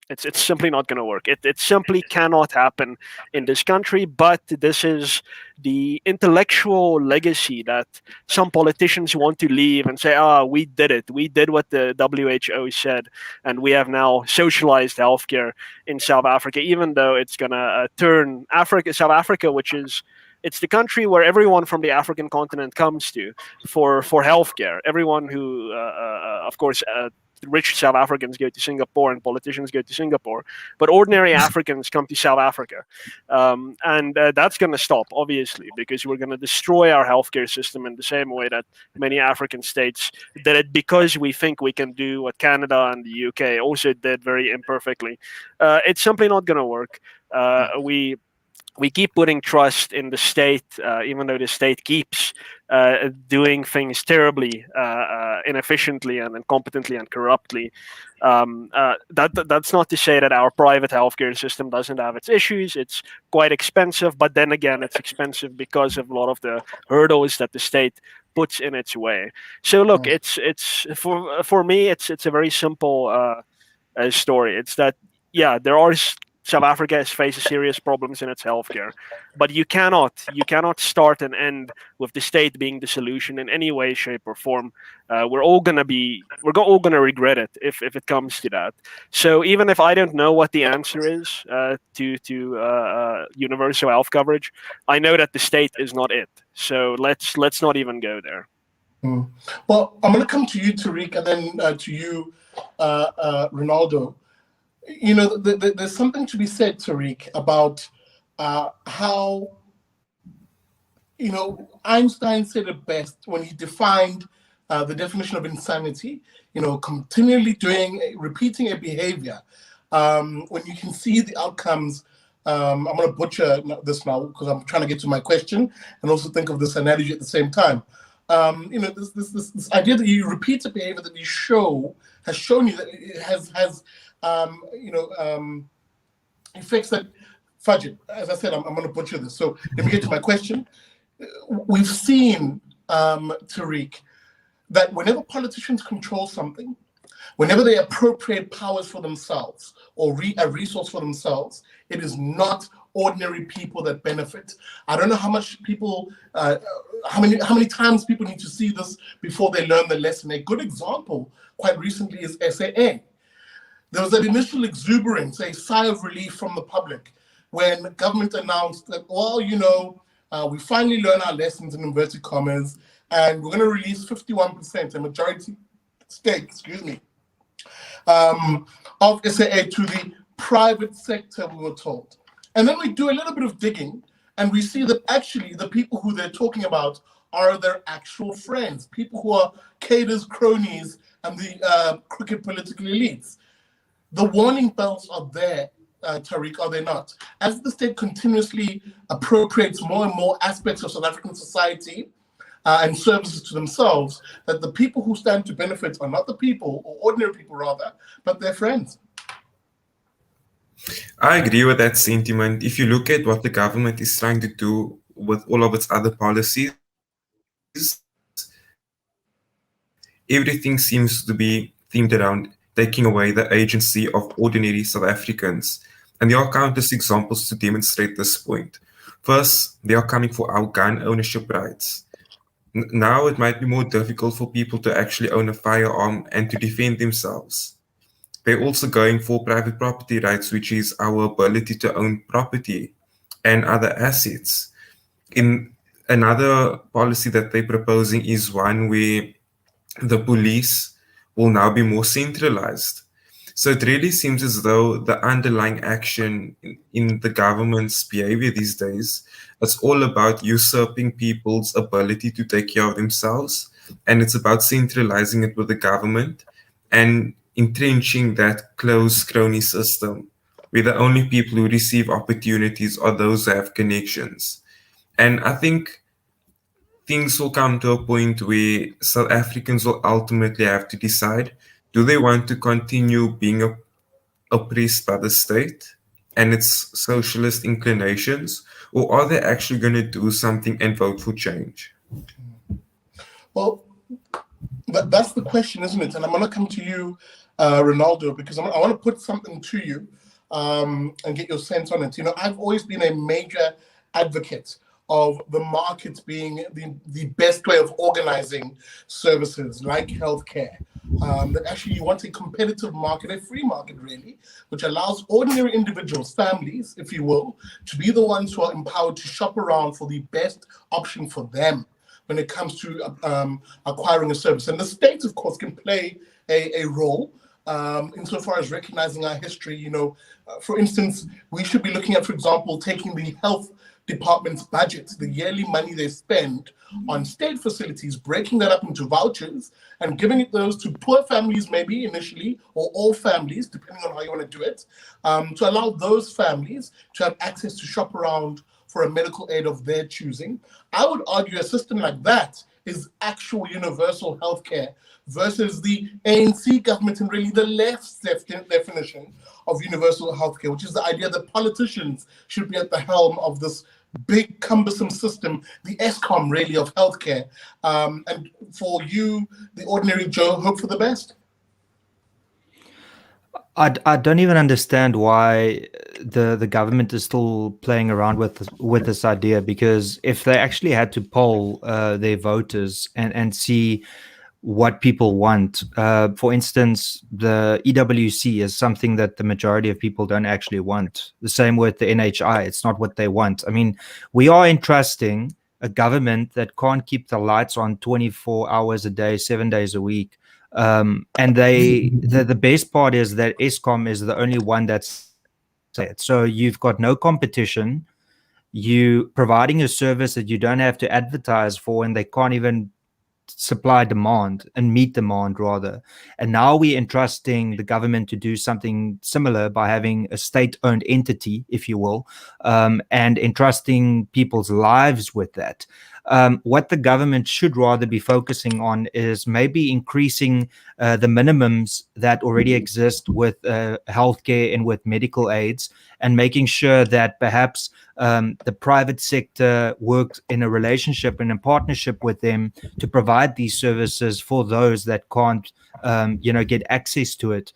it's simply not going to work. It simply cannot happen in this country. But this is the intellectual legacy that some politicians want to leave and say, we did it. We did what the WHO said, and we have now socialized healthcare in South Africa, even though it's going to turn South Africa, it's the country where everyone from the African continent comes to for healthcare. Everyone who, of course, rich South Africans go to Singapore and politicians go to Singapore, but ordinary Africans come to South Africa. And that's going to stop, obviously, because we're going to destroy our healthcare system in the same way that many African states did it, because we think we can do what Canada and the UK also did very imperfectly. It's simply not going to work. We keep putting trust in the state, even though the state keeps doing things terribly, inefficiently, and incompetently and corruptly. That's not to say that our private healthcare system doesn't have its issues. It's quite expensive, but then again, it's expensive because of a lot of the hurdles that the state puts in its way. So look, it's for me, it's a very simple story. It's that, yeah, South Africa has faced serious problems in its healthcare, but you cannot start and end with the state being the solution in any way, shape, or form. We're all gonna regret it if it comes to that. So even if I don't know what the answer is to universal health coverage, I know that the state is not it. So let's not even go there. Well, I'm going to come to you, Tariq, and then to you, Renaldo. You know, there's something to be said, Tariq, about how, you know, Einstein said it best when he defined the definition of insanity. You know, continually repeating a behavior when you can see the outcomes. I'm going to butcher this now because I'm trying to get to my question and also think of this analogy at the same time. You know, this idea that you repeat a behavior that has shown you that it has effects that fudge it. As I said, I'm going to butcher this. So let me get to my question. We've seen, Tariq, that whenever politicians control something, whenever they appropriate powers for themselves or a resource for themselves, it is not ordinary people that benefit. I don't know how much people, how many times people need to see this before they learn the lesson. A good example quite recently is SAA. There was an initial exuberance, a sigh of relief from the public when government announced that, well, you know, we finally learned our lessons in inverted commas, and we're going to release 51%, a majority stake, of SAA to the private sector, we were told. And then we do a little bit of digging, and we see that actually the people who they're talking about are their actual friends, people who are cadres, cronies, and the crooked political elites. The warning bells are there, Tariq, are they not? As the state continuously appropriates more and more aspects of South African society and services to themselves, that the people who stand to benefit are not the people, or ordinary people rather, but their friends. I agree with that sentiment. If you look at what the government is trying to do with all of its other policies, everything seems to be themed around taking away the agency of ordinary South Africans. And there are countless examples to demonstrate this point. First, they are coming for our gun ownership rights. now it might be more difficult for people to actually own a firearm and to defend themselves. They're also going for private property rights, which is our ability to own property and other assets. In another policy that they're proposing is one where the police will now be more centralized. So it really seems as though the underlying action in the government's behavior these days, it's all about usurping people's ability to take care of themselves, and it's about centralizing it with the government and entrenching that closed crony system where the only people who receive opportunities are those who have connections. And I think things will come to a point where South Africans will ultimately have to decide, do they want to continue being oppressed by the state and its socialist inclinations, or are they actually going to do something and vote for change? Well, that's the question, isn't it? And I'm going to come to you, Renaldo, because I want to put something to you and get your sense on it. You know, I've always been a major advocate of the market being the best way of organizing services like healthcare. That actually you want a competitive market, a free market really, which allows ordinary individuals, families, if you will, to be the ones who are empowered to shop around for the best option for them when it comes to acquiring a service. And the state, of course, can play a role insofar as recognizing our history. You know, for instance, we should be looking at, for example, taking the health department's budget, the yearly money they spend on state facilities, breaking that up into vouchers and giving it those to poor families maybe initially, or all families, depending on how you want to do it, to allow those families to have access to shop around for a medical aid of their choosing. I would argue a system like that is actual universal healthcare versus the ANC government and really the left's definition of universal healthcare, which is the idea that politicians should be at the helm of this big cumbersome system, the ESCOM really of healthcare. And for you, the ordinary Joe, hope for the best. I don't even understand why the government is still playing around with this idea, because if they actually had to poll their voters and see what people want, for instance, the EWC is something that the majority of people don't actually want. The same with the NHI, it's not what they want. I mean, we are entrusting a government that can't keep the lights on 24 hours a day, 7 days a week. And the best part is that ESCOM is the only one that's it. So you've got no competition. You providing a service that you don't have to advertise for, and they can't even supply demand and meet demand rather. And now we're entrusting the government to do something similar by having a state-owned entity, if you will, and entrusting people's lives with that. What the government should rather be focusing on is maybe increasing the minimums that already exist with healthcare and with medical aids, and making sure that perhaps the private sector works in a relationship and in partnership with them to provide these services for those that can't, get access to it.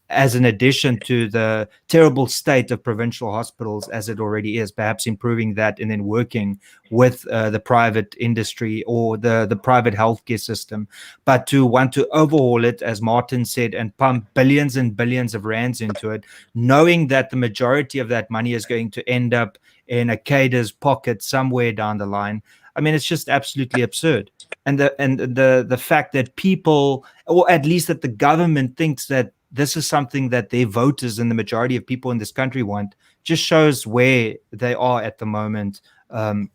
As an addition to the terrible state of provincial hospitals as it already is, perhaps improving that and then working with the private industry or the private healthcare system. But to want to overhaul it, as Martin said, and pump billions and billions of rands into it, knowing that the majority of that money is going to end up in a cater's pocket somewhere down the line. I mean, it's just absolutely absurd. And the fact that people, or at least that the government thinks that this is something that their voters and the majority of people in this country want, just shows where they are at the moment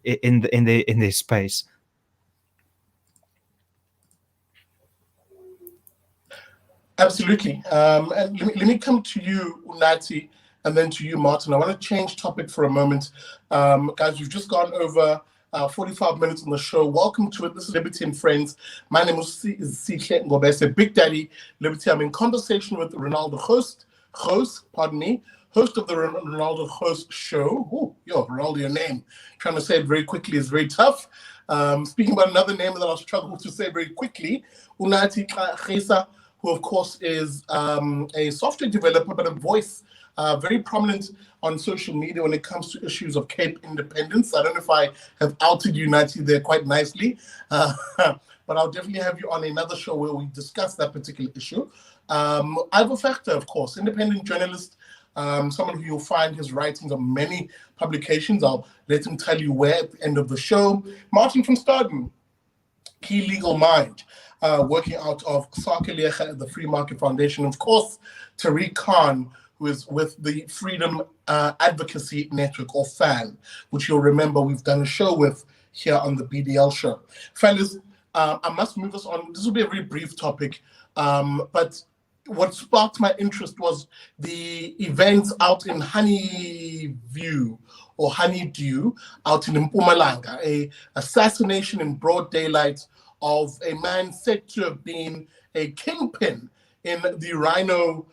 in their space. Absolutely. And let me come to you, Unathi, and then to you, Martin. I want to change topic for a moment. Guys, we've just gone over 45 minutes on the show. Welcome to it. This is Liberty and Friends. My name is Sihle Ngobese, Big Daddy Liberty. I'm in conversation with Renaldo host of the Renaldo Host Show. Oh, Renaldo, your name. Trying to say it very quickly is very tough. Speaking about another name that I'll struggle to say very quickly, Unathi Gxarisa, who of course is a software developer, but a voice very prominent on social media when it comes to issues of Cape independence. I don't know if I have outed Unathi there quite nicely, but I'll definitely have you on another show where we discuss that particular issue. Ivo Vegter, of course, independent journalist, someone who you'll find his writings on many publications. I'll let him tell you where at the end of the show. Martin from Staden, key legal mind, working out of Sakelege at the Free Market Foundation. Of course, Tariq Khan, who is with the Freedom Advocacy Network, or FAN, which you'll remember we've done a show with here on the BDL show. Fellas, I must move us on. This will be a very brief topic, but what sparked my interest was the events out in Honeyview or Honeydew out in Mpumalanga, a assassination in broad daylight of a man said to have been a kingpin in the rhino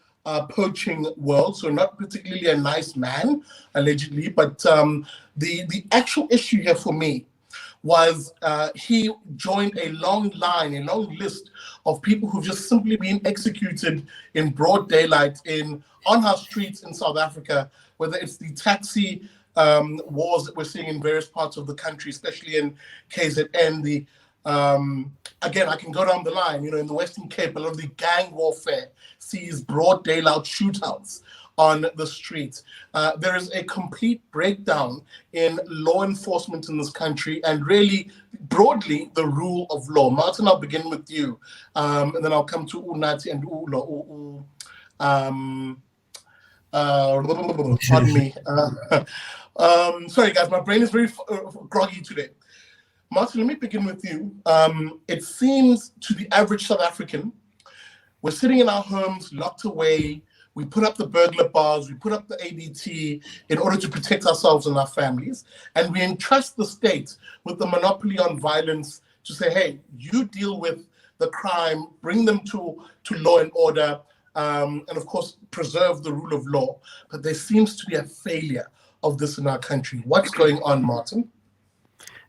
poaching world. So not particularly a nice man, allegedly, but the actual issue here for me was he joined a long list of people who've just simply been executed in broad daylight on our streets in South Africa, whether it's the taxi wars that we're seeing in various parts of the country, especially in KZN, again, I can go down the line, in the Western Cape, a lot of the gang warfare sees broad daylight shootouts on the streets. There is a complete breakdown in law enforcement in this country and really broadly the rule of law. Martin, I'll begin with you, and then I'll come to Unathi and Ulo. Pardon me. Sorry, guys, my brain is very groggy today. Martin, let me begin with you. It seems to the average South African, we're sitting in our homes, locked away. We put up the burglar bars, we put up the ADT in order to protect ourselves and our families. And we entrust the state with the monopoly on violence to say, hey, you deal with the crime, bring them to law and order, and of course, preserve the rule of law. But there seems to be a failure of this in our country. What's going on, Martin?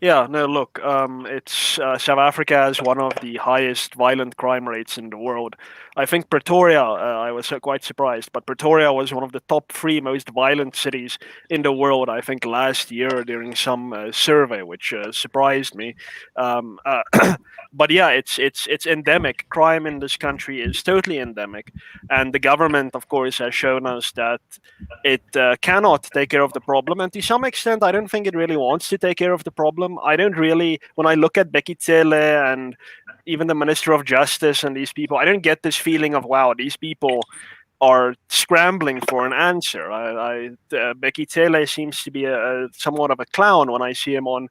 Yeah, no, look, it's South Africa has one of the highest violent crime rates in the world. I think Pretoria, I was quite surprised, but Pretoria was one of the top 3 most violent cities in the world, I think, last year during some survey, which surprised me. But yeah, it's endemic. Crime in this country is totally endemic. And the government, of course, has shown us that it cannot take care of the problem. And to some extent, I don't think it really wants to take care of the problem. I don't really, when I look at Bekitele and even the Minister of Justice and these people, I don't get this feeling of, wow, these people are scrambling for an answer. Bekitele seems to be somewhat of a clown when I see him on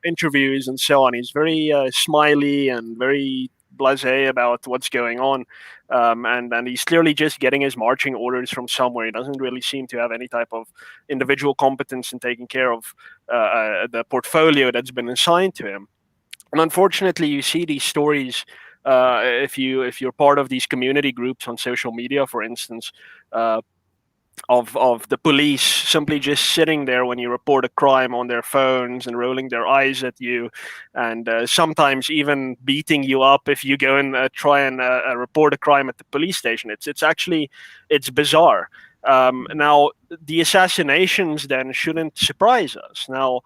interviews and so on. He's very smiley and very blasé about what's going on, and he's clearly just getting his marching orders from somewhere. He doesn't really seem to have any type of individual competence in taking care of the portfolio that's been assigned to him. And unfortunately, you see these stories if you're part of these community groups on social media, for instance, of the police simply just sitting there when you report a crime on their phones and rolling their eyes at you, and sometimes even beating you up if you go and try and report a crime at the police station. It's bizarre. Now, the assassinations then shouldn't surprise us. Now,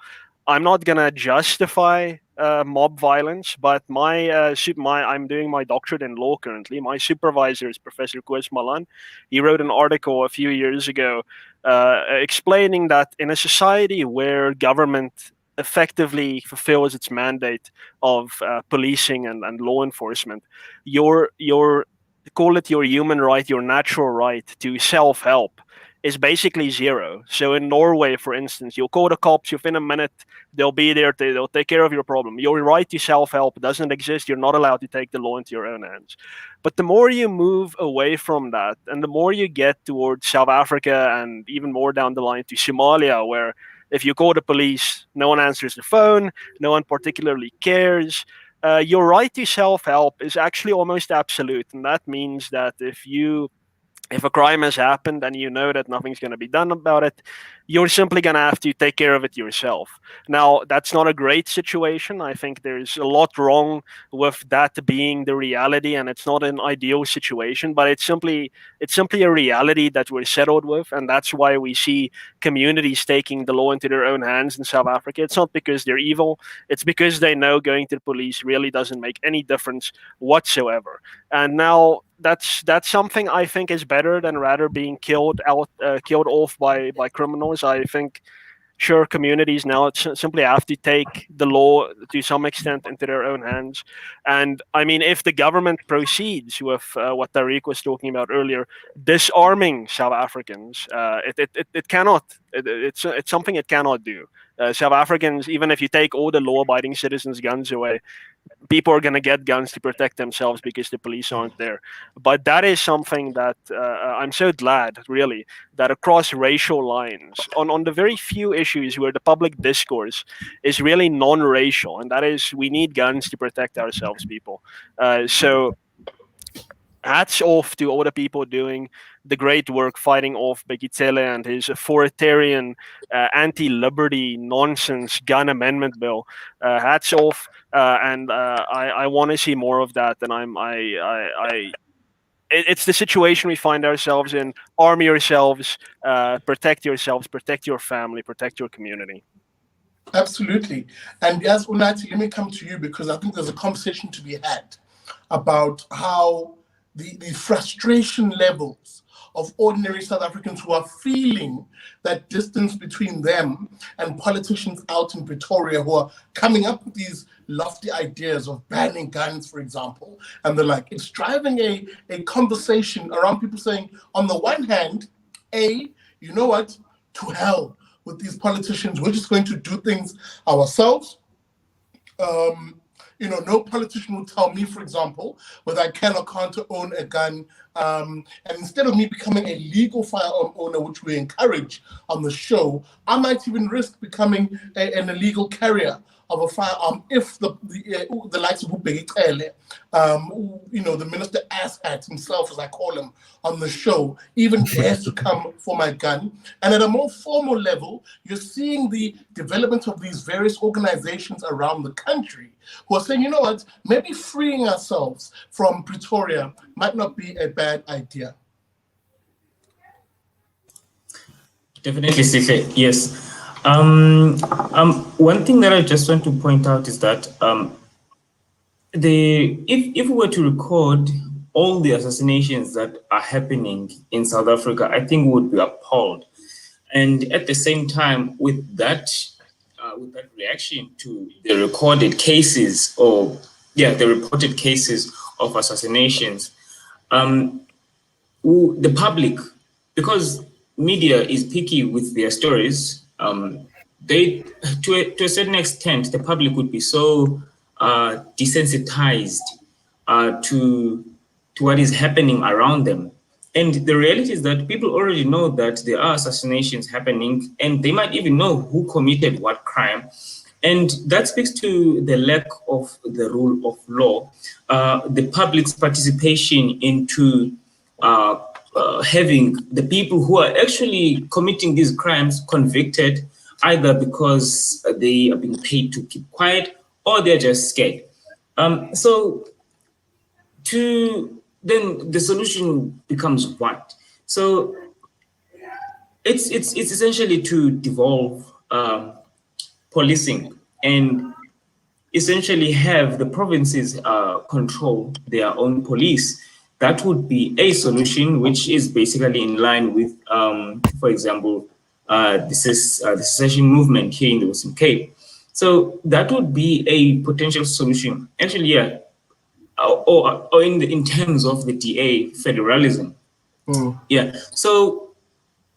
I'm not gonna justify mob violence, but I'm doing my doctorate in law currently. My supervisor is Professor Koos Malan. He wrote an article a few years ago explaining that in a society where government effectively fulfills its mandate of policing and law enforcement, your call it your human right, your natural right to self-help is basically zero. So in Norway, for instance, you'll call the cops, within a minute, they'll be there, they'll take care of your problem. Your right to self-help doesn't exist. You're not allowed to take the law into your own hands. But the more you move away from that, and the more you get towards South Africa and even more down the line to Somalia, where if you call the police, no one answers the phone, no one particularly cares, your right to self-help is actually almost absolute. And that means that if you If a crime has happened and you know that nothing's going to be done about it, you're simply going to have to take care of it yourself. Now, that's not a great situation. I think there's a lot wrong with that being the reality, and it's not an ideal situation, but it's simply a reality that we're settled with, and that's why we see communities taking the law into their own hands in South Africa. It's not because they're evil, it's because they know going to the police really doesn't make any difference whatsoever. And now that's something I think is better than rather being killed off by criminals. I think sure communities now simply have to take the law to some extent into their own hands. And I mean, if the government proceeds with what Tariq was talking about earlier, disarming South Africans, it cannot. It's something it cannot do. South Africans, even if you take all the law-abiding citizens' guns away, people are going to get guns to protect themselves because the police aren't there. But that is something that I'm so glad, really, that across racial lines, on the very few issues where the public discourse is really non-racial, and that is we need guns to protect ourselves, people. So hats off to all the people doing the great work fighting off Bekitele and his authoritarian, anti-liberty nonsense gun amendment bill. Hats off, and I want to see more of that. And it's the situation we find ourselves in. Arm yourselves, protect yourselves, protect your family, protect your community. Absolutely. And as Unathi, let me come to you, because I think there's a conversation to be had about how the frustration levels of ordinary South Africans who are feeling that distance between them and politicians out in Pretoria who are coming up with these lofty ideas of banning guns, for example. And they're like, it's driving a conversation around people saying, on the one hand, you know what, to hell with these politicians, we're just going to do things ourselves. No politician will tell me, for example, whether I can or can't own a gun. And instead of me becoming a legal firearm owner, which we encourage on the show, I might even risk becoming an illegal carrier of a firearm if the likes of Ivo Vegter, the minister asshat himself, as I call him, on the show, even dares to come for my gun. And at a more formal level, you're seeing the development of these various organizations around the country who are saying, you know what, maybe freeing ourselves from Pretoria might not be a bad idea. Definitely, Sihle, yes. One thing that I just want to point out is that if we were to record all the assassinations that are happening in South Africa, I think we would be appalled. And at the same time, with that reaction to the recorded cases, the reported cases of assassinations, the public, because media is picky with their stories, they, to a certain extent, the public would be so desensitized to what is happening around them. And the reality is that people already know that there are assassinations happening, and they might even know who committed what crime. And that speaks to the lack of the rule of law, the public's participation into having the people who are actually committing these crimes convicted, either because they are being paid to keep quiet or they're just scared. Then the solution becomes what? So it's essentially to devolve policing and essentially have the provinces control their own police. That would be a solution, which is basically in line with, for example, the secession movement here in the Western Cape. So that would be a potential solution. Actually, yeah, or in terms of the DA federalism. Yeah, so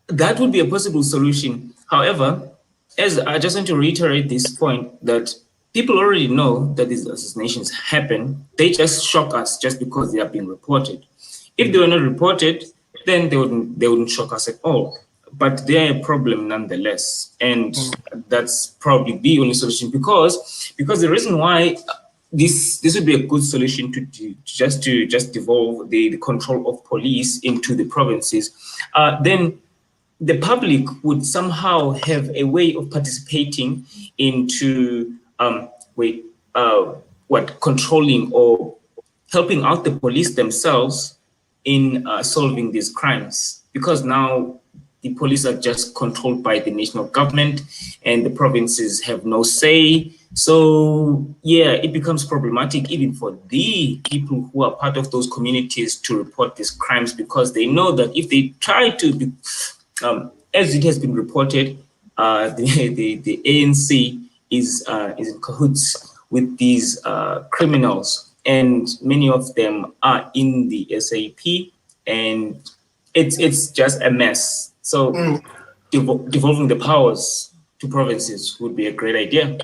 that would be a possible solution. However, as I just want to reiterate this point, that people already know that these assassinations happen. They just shock us just because they are being reported. If they were not reported, then they wouldn't shock us at all. But they are a problem nonetheless, and that's probably the only solution, because the reason why this would be a good solution to just devolve the control of police into the provinces. Then the public would somehow have a way of participating into controlling or helping out the police themselves in solving these crimes, because now the police are just controlled by the national government and the provinces have no say. So yeah, it becomes problematic even for the people who are part of those communities to report these crimes, because they know that if they try to, as it has been reported, the ANC is in cahoots with these criminals, and many of them are in the SAP, and it's just a mess. So devolving the powers to provinces would be a great idea.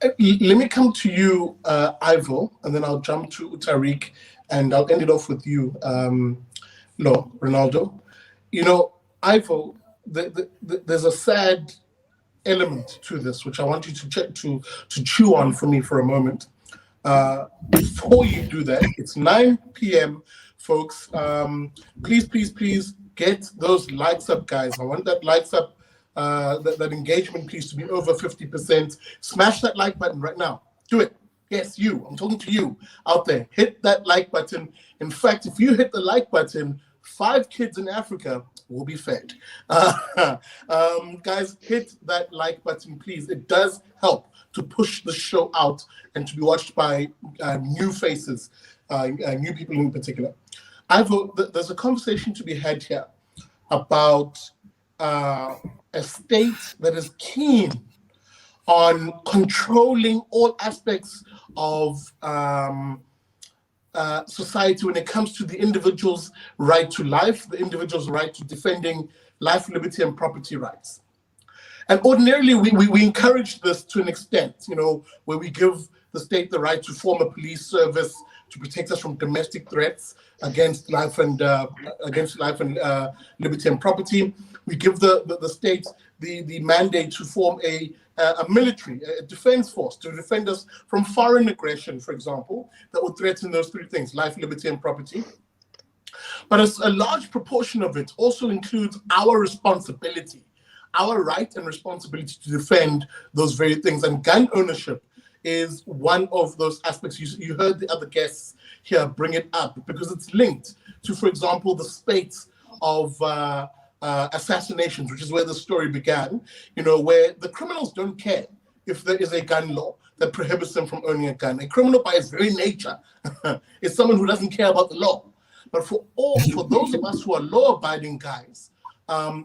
Let me come to you, Ivo, and then I'll jump to Tariq, and I'll end it off with you, Renaldo. You know, Ivo, there's a sad element to this, which I want you to chew on for me for a moment. Before you do that, it's 9 p.m., folks. Please get those likes up, guys. I want that likes up, that engagement, please, to be over 50%. Smash that like button right now. Do it. Yes, you. I'm talking to you out there. Hit that like button. In fact, if you hit the like button, 5 kids in Africa will be fed. Guys, hit that like button, please. It does help to push the show out and to be watched by new faces, new people in particular. There's a conversation to be had here about a state that is keen on controlling all aspects of society when it comes to the individual's right to life, the individual's right to defending life, liberty, and property rights. And ordinarily, we encourage this to an extent, you know, where we give the state the right to form a police service to protect us from domestic threats against life and liberty and property. We give the state the mandate to form a military, a defense force to defend us from foreign aggression, for example, that would threaten those 3 things: life, liberty, and property. But a large proportion of it also includes our responsibility, our right and responsibility to defend those very things. And gun ownership is one of those aspects. You heard the other guests here bring it up because it's linked to, for example, the spate of assassinations, which is where the story began, you know, where the criminals don't care if there is a gun law that prohibits them from owning a gun. A criminal by its very nature is someone who doesn't care about the law. But for those of us who are law-abiding guys,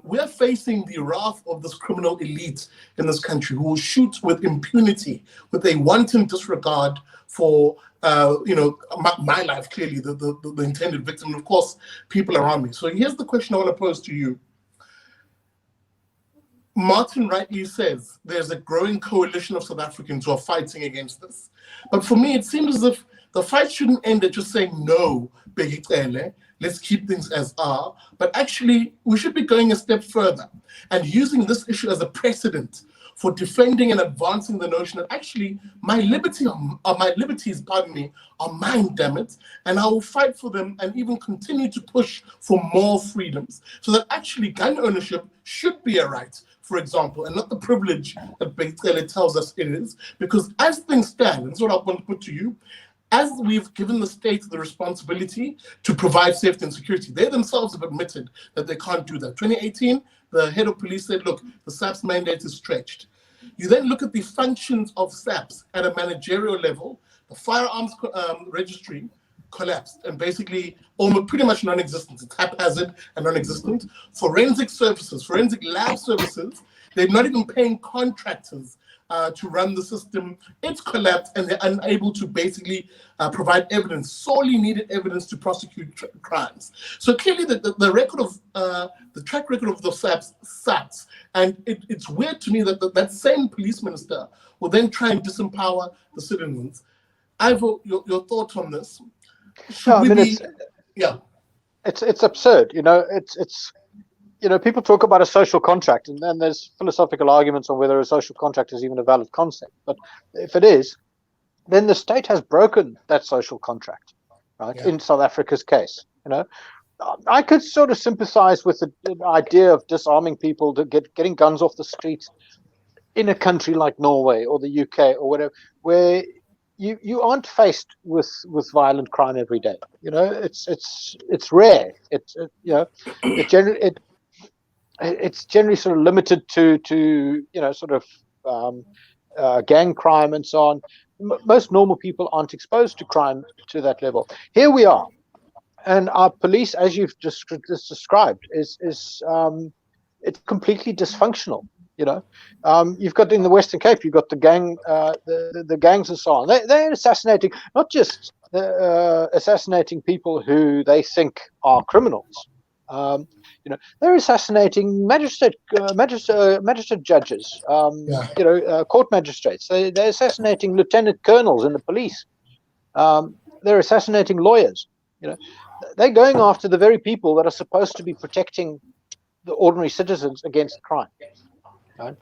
we are facing the wrath of this criminal elite in this country who will shoot with impunity, with a wanton disregard for, my life, clearly, the intended victim, and of course, people around me. So here's the question I want to pose to you. Martin rightly says there's a growing coalition of South Africans who are fighting against this. But for me, it seems as if the fight shouldn't end at just saying, no, Begitele, let's keep things as are. But actually, we should be going a step further and using this issue as a precedent for defending and advancing the notion that actually my liberties, are mine, damn it, and I will fight for them and even continue to push for more freedoms, so that actually gun ownership should be a right, for example, and not the privilege that Begitele tells us it is. Because as things stand, and that's what I want to put to you, as we've given the state the responsibility to provide safety and security, they themselves have admitted that they can't do that. 2018, the head of police said, look, the SAPS mandate is stretched. You then look at the functions of SAPS at a managerial level. The firearms registry collapsed and basically almost pretty much non-existent. It's haphazard and non-existent. Forensic services, forensic lab services, they're not even paying contractors to run the system. It's collapsed and they're unable to basically provide evidence, sorely needed evidence to prosecute crimes. So clearly the record of the track record of the SAPS sucks. And it's weird to me that that same police minister will then try and disempower the citizens. Ivo, your thoughts on this? It's absurd. It's people talk about a social contract, and then there's philosophical arguments on whether a social contract is even a valid concept. But if it is, then the state has broken that social contract, right? Yeah. In South Africa's case, I could sort of sympathize with the idea of disarming people, to getting guns off the streets in a country like Norway or the UK or whatever, where you aren't faced with violent crime every day. It's rare. It's generally sort of limited to sort of gang crime and so on. Most normal people aren't exposed to crime to that level. Here we are. And our police, as you've just described, is it's completely dysfunctional. You've got in the Western Cape, you've got the gang, the gangs and so on. They're assassinating, not just assassinating people who they think are criminals. They're assassinating magistrate judges, court magistrates. They're assassinating lieutenant colonels in the police. They're assassinating lawyers. They're going after the very people that are supposed to be protecting the ordinary citizens against crime. Right?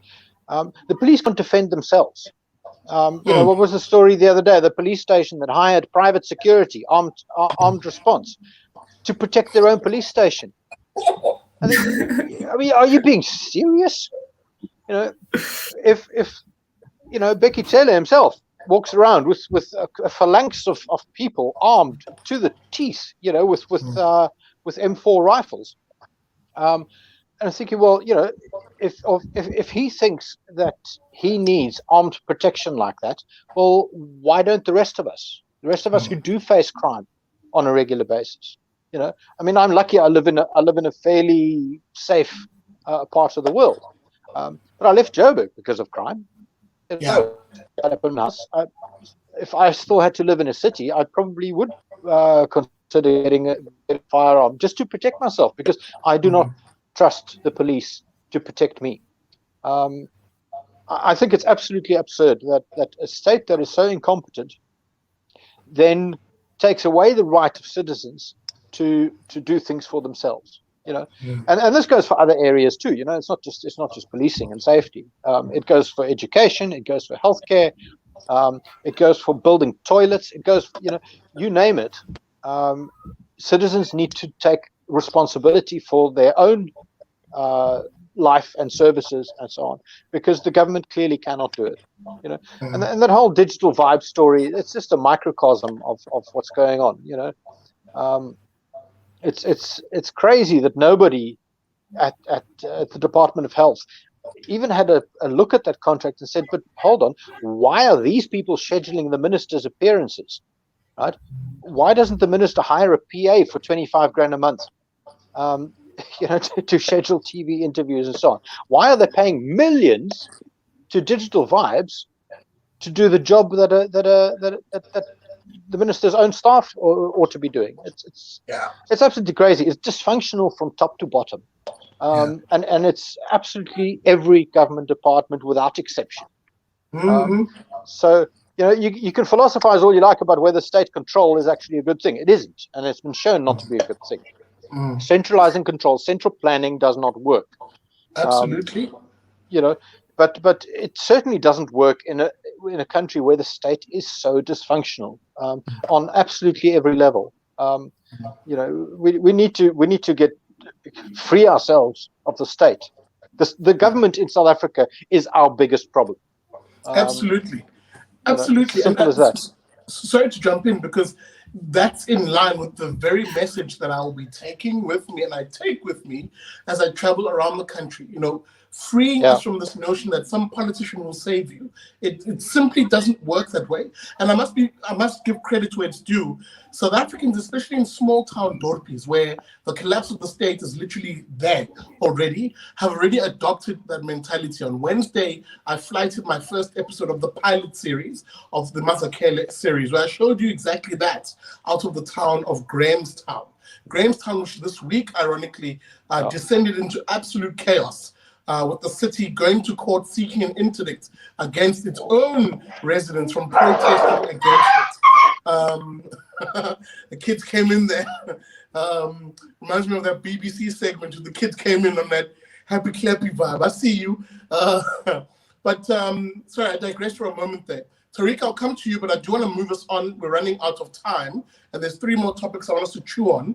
The police can't defend themselves. What was the story the other day? The police station that hired private security, armed response, to protect their own police station. I mean, are you being serious? If Becky Taylor himself walks around with a phalanx of people armed to the teeth, with M4 rifles. And I'm thinking, well, if he thinks that he needs armed protection like that, well, why don't the rest of us? The rest of us who do face crime on a regular basis. I mean, I'm lucky. I live in a fairly safe part of the world, but I left Joburg because of crime. If I still had to live in a city, I probably would consider getting a firearm just to protect myself, because I do not trust the police to protect me. I think it's absolutely absurd that a state that is so incompetent then takes away the right of citizens to do things for themselves. And this goes for other areas too. It's not just policing and safety. It goes for education. It goes for healthcare. It goes for building toilets. It goes, you name it. Citizens need to take responsibility for their own life and services and so on, because the government clearly cannot do it. And that whole digital vibe story, it's just a microcosm of what's going on. It's crazy that nobody at the Department of Health even had a look at that contract and said, but hold on, why are these people scheduling the minister's appearances? Right? Why doesn't the minister hire a PA for 25 grand a month? To schedule TV interviews and so on. Why are they paying millions to Digital Vibes to do the job that the minister's own staff ought to be doing? It's absolutely crazy. It's dysfunctional from top to bottom, and it's absolutely every government department without exception. So you can philosophize all you like about whether state control is actually a good thing. It isn't, and it's been shown not to be a good thing. Centralizing control, central planning does not work. Absolutely. But it certainly doesn't work in a country where the state is so dysfunctional on absolutely every level. We need to free ourselves of the state. The government in South Africa is our biggest problem. Absolutely. Simple as that. Sorry to jump in, because that's in line with the very message that I will be taking with me, and I take with me as I travel around the country. Freeing us from this notion that some politician will save you. It simply doesn't work that way. And I must give credit where it's due. South Africans, especially in small town dorpies, where the collapse of the state is literally there already, have already adopted that mentality. On Wednesday, I flighted my first episode of the pilot series of the Mazakele series, where I showed you exactly that out of the town of Grahamstown. Grahamstown, which this week, ironically, descended into absolute chaos. With the city going to court seeking an interdict against its own residents from protesting against it. The kids came in there. Reminds me of that BBC segment where the kids came in on that happy clappy vibe. I see you. But sorry, I digress for a moment there. Tariq, I'll come to you, but I do want to move us on. We're running out of time, and there's 3 more topics I want us to chew on.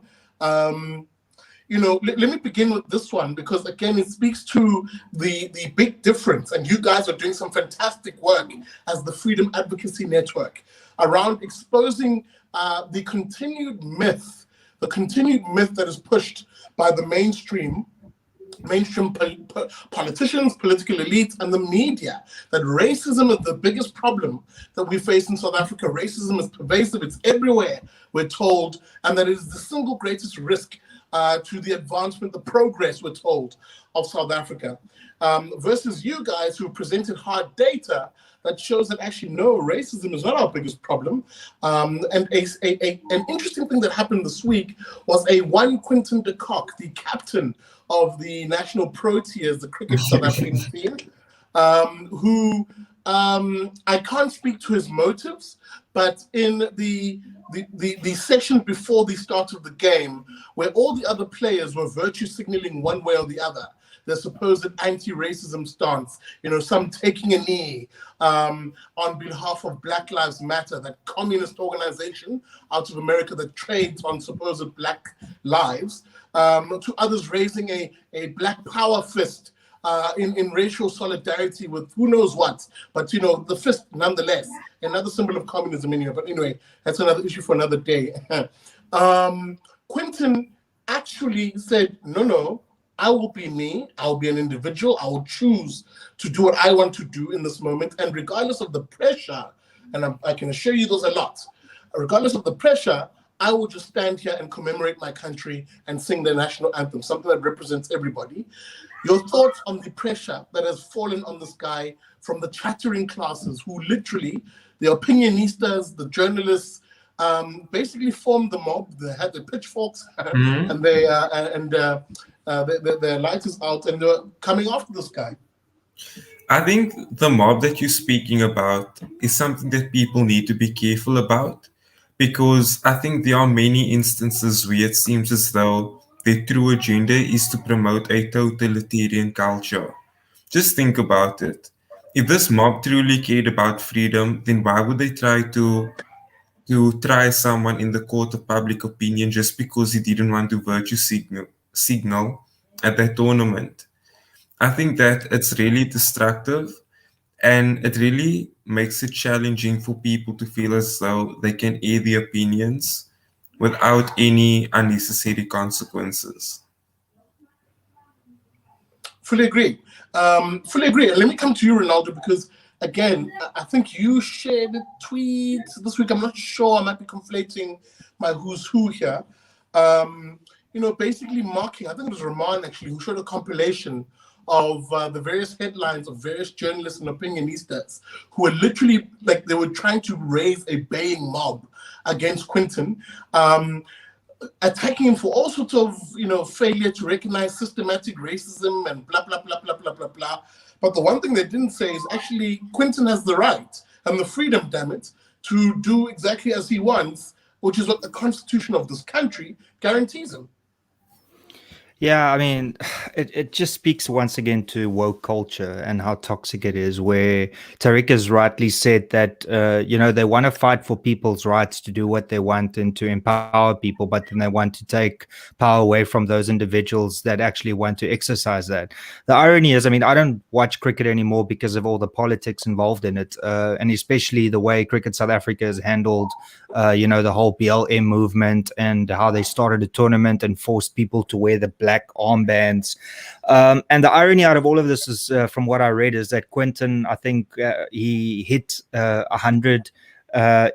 Let me begin with this one, because again, it speaks to the big difference, and you guys are doing some fantastic work as the Freedom Advocacy Network around exposing the continued myth that is pushed by the mainstream politicians, political elites, and the media, that racism is the biggest problem that we face in South Africa. Racism is pervasive, it's everywhere, we're told, and that it is the single greatest risk to the advancement, the progress, we're told, of South Africa. Versus you guys who presented hard data that shows that actually, no, racism is not our biggest problem. And an interesting thing that happened this week was one Quinton de Kock, the captain of the National Proteas, the cricket South African team, who I can't speak to his motives, but in the session before the start of the game, where all the other players were virtue signaling one way or the other, their supposed anti-racism stance, some taking a knee on behalf of Black Lives Matter, that communist organization out of America that trades on supposed Black lives, to others raising a Black power fist in racial solidarity with who knows what, but the fist nonetheless, another symbol of communism anyway. But anyway, that's another issue for another day. Quinton actually said, no, I will be me, I'll be an individual, I will choose to do what I want to do in this moment, and regardless of the pressure, and I can assure you there's a lot, regardless of the pressure, I will just stand here and commemorate my country and sing the national anthem, something that represents everybody. Your thoughts on the pressure that has fallen on this guy from the chattering classes, who literally, the opinionistas, the journalists, basically formed the mob. They had the pitchforks and their lighters out, and they're coming after this guy. I think the mob that you're speaking about is something that people need to be careful about, because I think there are many instances where it seems as though their true agenda is to promote a totalitarian culture. Just think about it. If this mob truly cared about freedom, then why would they try to try someone in the court of public opinion just because he didn't want to virtue signal at that tournament? I think that it's really destructive, and it really makes it challenging for people to feel as though they can air their opinions without any unnecessary consequences. Fully agree. And let me come to you, Renaldo, because again, I think you shared a tweet this week. I'm not sure. I might be conflating my who's who here. Basically marking, I think it was Roman actually, who showed a compilation of the various headlines of various journalists and opinionistas who were literally, like, they were trying to raise a baying mob against Quinton, attacking him for all sorts of, failure to recognize systematic racism and blah, blah, blah, blah, blah, blah, blah. But the one thing they didn't say is actually Quinton has the right and the freedom, damn it, to do exactly as he wants, which is what the constitution of this country guarantees him. Yeah, I mean, it just speaks once again to woke culture and how toxic it is, where Tariq has rightly said that, they want to fight for people's rights to do what they want and to empower people, but then they want to take power away from those individuals that actually want to exercise that. The irony is, I mean, I don't watch cricket anymore because of all the politics involved in it, and especially the way Cricket South Africa has handled, the whole BLM movement and how they started a tournament and forced people to wear the black armbands. And the irony out of all of this is, from what I read, is that Quinton, I think he hit 100.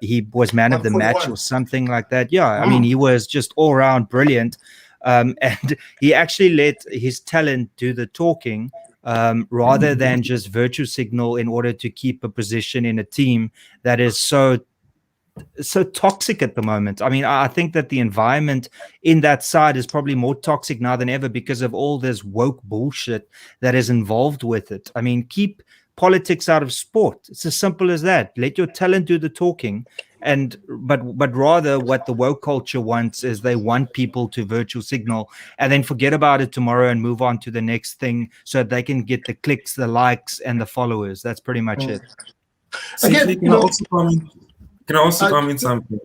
He was man of the match or something like that. Yeah, I mean, he was just all around brilliant. And he actually let his talent do the talking, rather than just virtue signal in order to keep a position in a team that is so toxic at the moment. I mean, I think that the environment in that side is probably more toxic now than ever because of all this woke bullshit that is involved with it. I mean, keep politics out of sport. It's as simple as that. Let your talent do the talking. But rather what the woke culture wants is they want people to virtue signal and then forget about it tomorrow and move on to the next thing so that they can get the clicks, the likes, and the followers. That's pretty much it. Again, CK, can I also comment? Can I also comment something?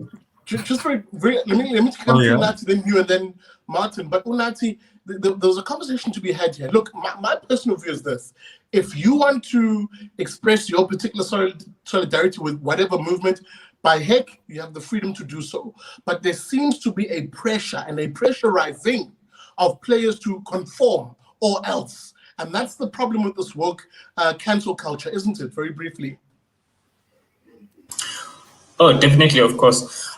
Just very, very. Let me come to Unathi, then you, and then Martin. But Unathi, there's a conversation to be had here. Look, my personal view is this: if you want to express your particular solidarity with whatever movement, by heck, you have the freedom to do so. But there seems to be a pressure and a pressurizing of players to conform or else, and that's the problem with this woke cancel culture, isn't it? Very briefly. Oh, definitely, of course.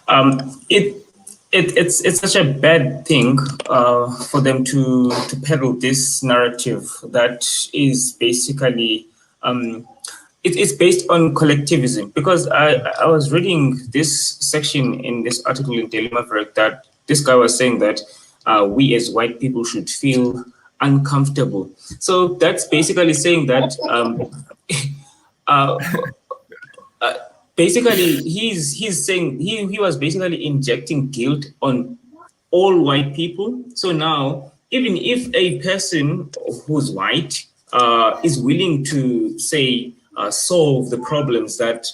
It's such a bad thing for them to peddle this narrative that is basically it's based on collectivism. Because I was reading this section in this article in Daily Maverick that this guy was saying that we as white people should feel uncomfortable. So that's basically saying that basically he's saying he was basically injecting guilt on all white people. So now, even if a person who's white is willing to say solve the problems that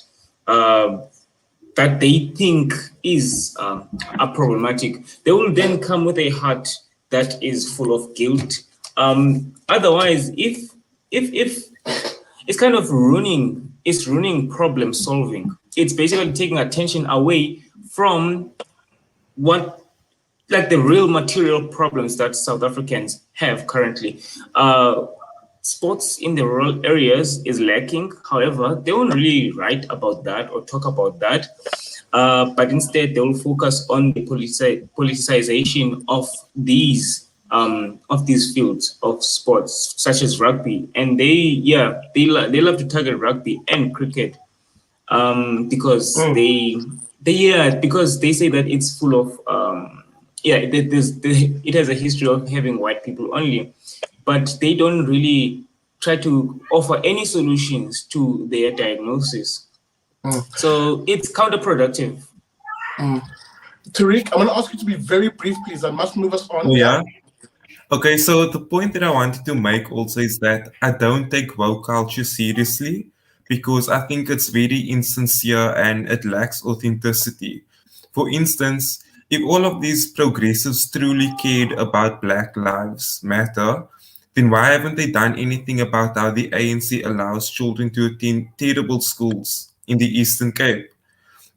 that they think is are problematic, they will then come with a heart that is full of guilt. Otherwise, if it's kind of ruining problem solving. It's basically taking attention away from what, like the real material problems that South Africans have currently. Sports in the rural areas is lacking. However, they won't really write about that or talk about that. But instead, they will focus on the politicization of these fields of sports, such as rugby, and they love to target rugby and cricket, because because they say that it's full of it has a history of having white people only, but they don't really try to offer any solutions to their diagnosis. So it's counterproductive. Tariq, I'm going to ask you to be very brief, please. I must move us on. Oh, yeah? Okay, so the point that I wanted to make also is that I don't take woke culture seriously because I think it's very insincere and it lacks authenticity. For instance, if all of these progressives truly cared about Black Lives Matter, then why haven't they done anything about how the ANC allows children to attend terrible schools in the Eastern Cape?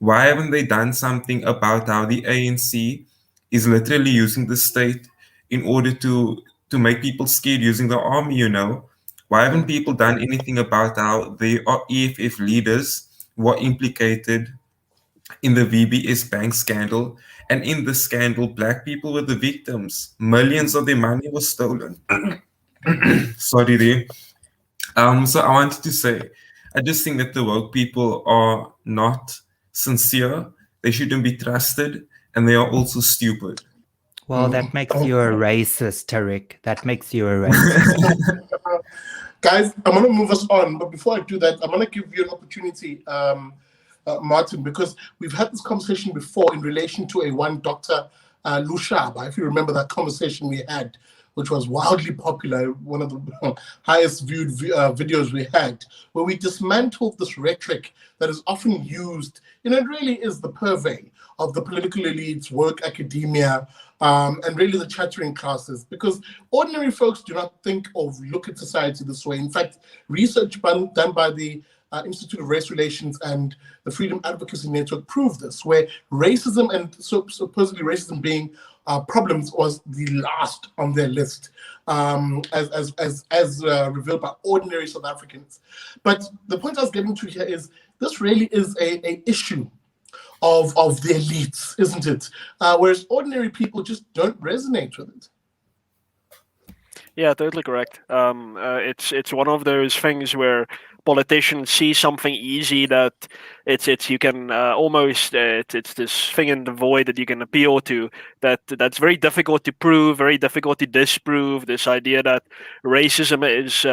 Why haven't they done something about how the ANC is literally using the state in order to make people scared using the army, you know? Why haven't people done anything about how they are EFF leaders were implicated in the VBS bank scandal? And in the scandal, Black people were the victims. Millions of their money was stolen. Sorry there. So I wanted to say, I just think that the woke people are not sincere, they shouldn't be trusted, and they are also stupid. Well, that makes you a racist, Tariq. That makes you a racist. Guys, I'm going to move us on, but before I do that, I'm going to give you an opportunity, Martin, because we've had this conversation before in relation to a one Dr. Lushaba, if you remember that conversation we had, which was wildly popular, one of the highest viewed videos we had, where we dismantled this rhetoric that is often used, it really is the purvey of the political elites, work academia, and really the chattering classes, because ordinary folks do not think or look at society this way. In fact, research done by the Institute of Race Relations and the Freedom Advocacy Network proved this, where racism and supposedly racism being problems was the last on their list, as revealed by ordinary South Africans. But the point I was getting to here is this really is a issue of the elites, isn't it? Whereas ordinary people just don't resonate with it. Yeah, totally correct. It's one of those things where politicians see something easy that it's you can almost it's this thing in the void that you can appeal to, that's very difficult to prove, very difficult to disprove. This idea that racism is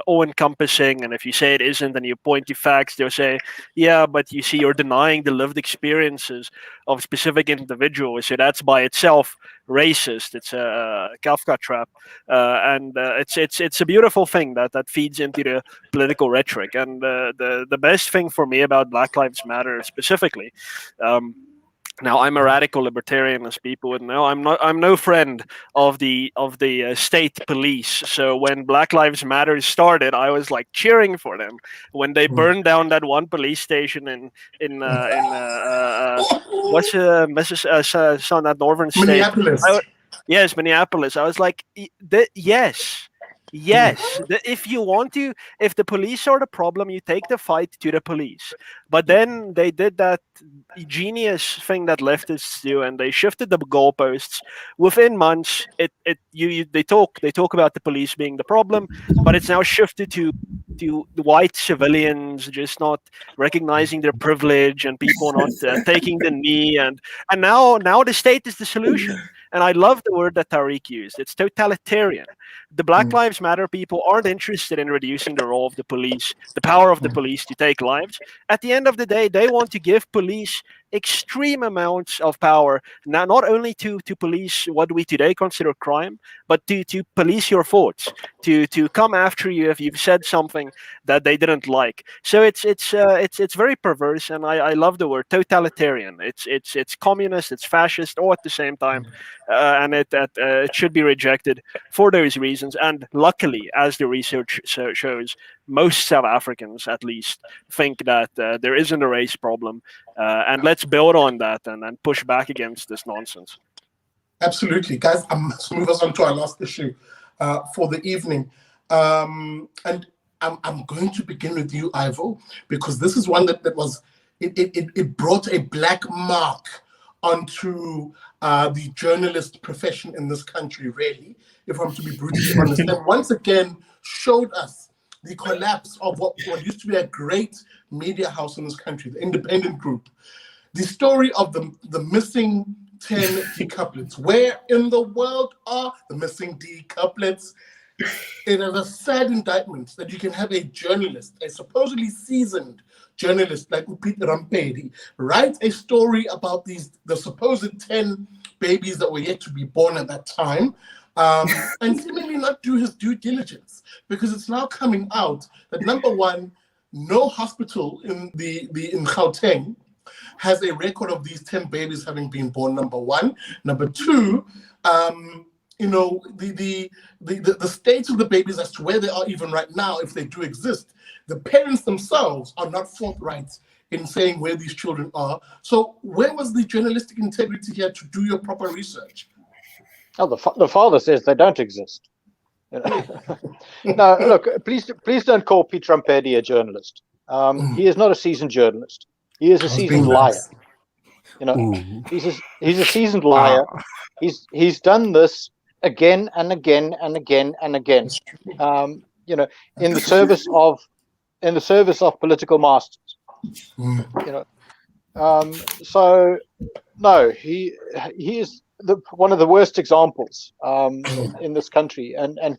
all encompassing, and if you say it isn't and you point to facts, they'll say, yeah, but you see, you're denying the lived experiences of specific individuals, so that's by itself racist. It's a Kafka trap, and it's a beautiful thing that feeds into the political rhetoric. rhetoric. And the best thing for me about Black Lives Matter specifically, now I'm a radical libertarian, as people would know. I'm no friend of the state police. So when Black Lives Matter started, I was like cheering for them. When they burned down that one police station in what's that northern state? Minneapolis. Yes, Minneapolis. I was like, yes. If you want to, if the police are the problem, you take the fight to the police. But then they did that genius thing that leftists do, and they shifted the goalposts. Within months, they talk about the police being the problem, but it's now shifted to white civilians just not recognizing their privilege and people not taking the knee, and now the state is the solution. And I love the word that Tariq used. It's totalitarian. The Black Lives Matter people aren't interested in reducing the role of the police, the power of the police to take lives. At the end of the day, they want to give police extreme amounts of power, not only to police what we today consider crime, but to police your thoughts, to come after you if you've said something that they didn't like. So it's very perverse, and I love the word totalitarian. It's communist, it's fascist, all at the same time, and it should be rejected for those reasons. And luckily, as the research shows, most South Africans, at least, think that there isn't a race problem, and let's build on that and push back against this nonsense. Absolutely, guys. Let's move us on to our last issue for the evening, and I'm going to begin with you, Ivo, because this is one that was it brought a black mark onto the journalist profession in this country. Really, if I'm to be brutally honest, and once again showed us the collapse of what used to be a great media house in this country, the Independent Group. The story of the missing 10 decuplets. Where in the world are the missing decuplets? It is a sad indictment that you can have a journalist, a supposedly seasoned journalist like Unathi Gxarisa, write a story about the supposed 10 babies that were yet to be born at that time, and seemingly not do his due diligence, because it's now coming out that, number one, no hospital in Gauteng has a record of these 10 babies having been born, number one. Number two, the state of the babies as to where they are even right now, if they do exist, the parents themselves are not forthright in saying where these children are. So where was the journalistic integrity here to do your proper research? Oh, the father says they don't exist. No, look, please don't call Piet Rampedi a journalist. He is not a seasoned journalist. He is a seasoned liar. He's a seasoned liar. He's done this again and again and again and again. In the service of political masters. So no, he is one of the worst examples in this country, and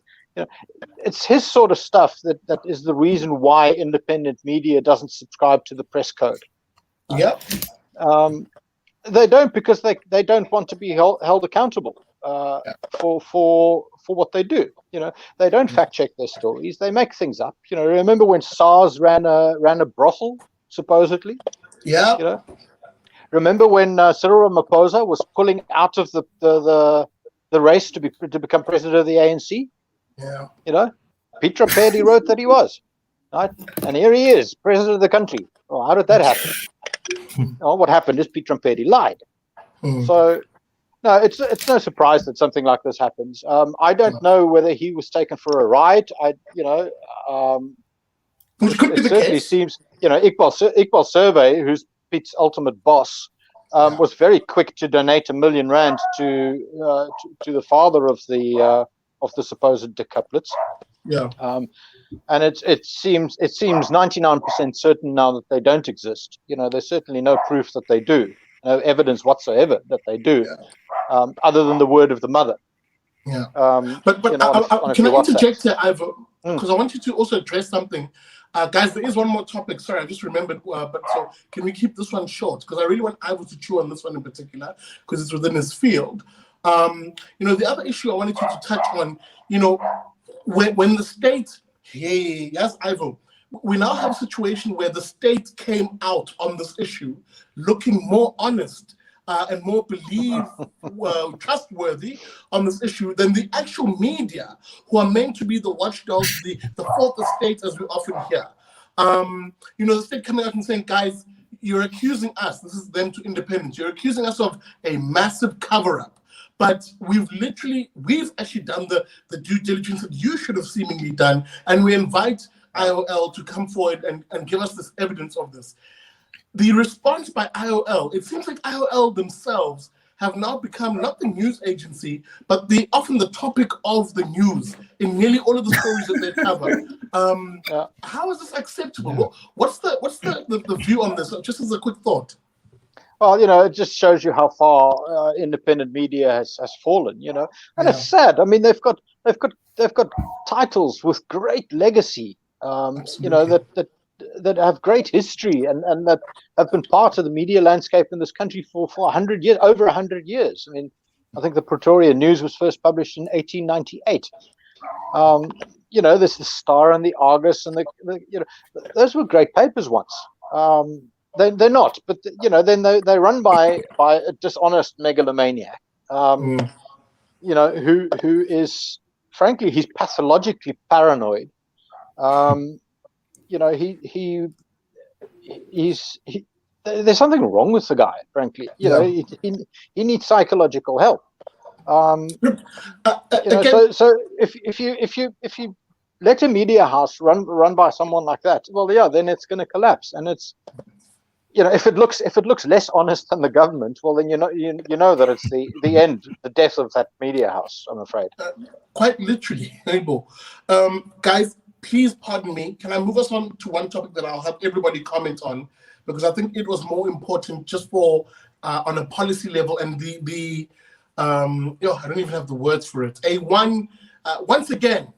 it's his sort of stuff that is the reason why independent media doesn't subscribe to the press code. Yep. They don't, because they don't want to be held accountable for what they do. They don't fact check their stories. They make things up. Remember when SARS ran a brothel supposedly? Yeah. Remember when Cyril Ramaphosa was pulling out of the race to become president of the ANC? Yeah. Piet Rampedi wrote that he was, right? And here he is, president of the country. Oh, how did that happen? What happened is Piet Rampedi lied. So, no, it's no surprise that something like this happens. I don't know whether he was taken for a ride. It could be the certainly case. Seems, Iqbal Survey, who's Piet's ultimate boss, was very quick to donate R1 million to the father of the supposed decuplets. Yeah. And it seems 99% certain now that they don't exist. There's certainly no proof that they do, no evidence whatsoever that they do, other than the word of the mother. Yeah. But can I interject here, Ivo? Because I want you to also address something. Guys, there is one more topic. Sorry, I just remembered. But so can we keep this one short? Because I really want Ivo to chew on this one in particular, because it's within his field. The other issue I wanted you to touch on, when the state, yes, Ivo, we now have a situation where the state came out on this issue looking more honest and more trustworthy on this issue than the actual media, who are meant to be the watchdogs, the fourth estate, as we often hear. The state coming out and saying, guys, you're accusing us, this is them to independents, you're accusing us of a massive cover-up. But we've actually done the due diligence that you should have seemingly done, and we invite IOL to come forward and give us this evidence of this. The response by IOL, it seems like IOL themselves have now become not the news agency, but often the topic of the news in nearly all of the stories that they cover. How is this acceptable? Yeah. What's the view on this? Just as a quick thought. Well, it just shows you how far independent media has fallen. And it's sad. I mean, they've got titles with great legacy. That have great history and that have been part of the media landscape in this country for 100 years, over 100 years. I mean, I think the Pretoria News was first published in 1898. There's the Star and the Argus, and those were great papers once. They're not, but then they're run by a dishonest megalomaniac, who is, frankly, he's pathologically paranoid. There's something wrong with the guy, frankly. He needs psychological help. So if you let a media house run by someone like that, then it's going to collapse. And it's, if it looks less honest than the government, well, then you know that it's the end, the death of that media house, I'm afraid. Quite literally, Ivo. Guys, please pardon me. Can I move us on to one topic that I'll have everybody comment on, because I think it was more important just for on a policy level, and I don't even have the words for it. Once again,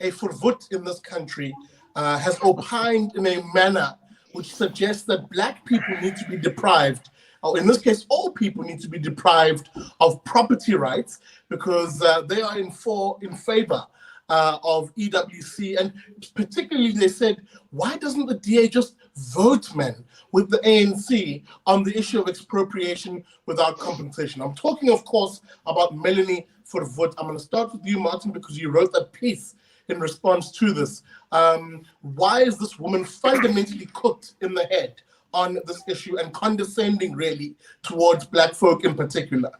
a Verwoerd in this country has opined in a manner which suggests that Black people need to be deprived, or in this case, all people need to be deprived of property rights, because they are in favor of EWC, and particularly they said, why doesn't the DA just vote, man, with the ANC on the issue of expropriation without compensation? I'm talking, of course, about Melanie Verwoerd. I'm going to start with you, Martin, because you wrote that piece in response to this. Why is this woman fundamentally cooked in the head on this issue and condescending, really, towards Black folk in particular?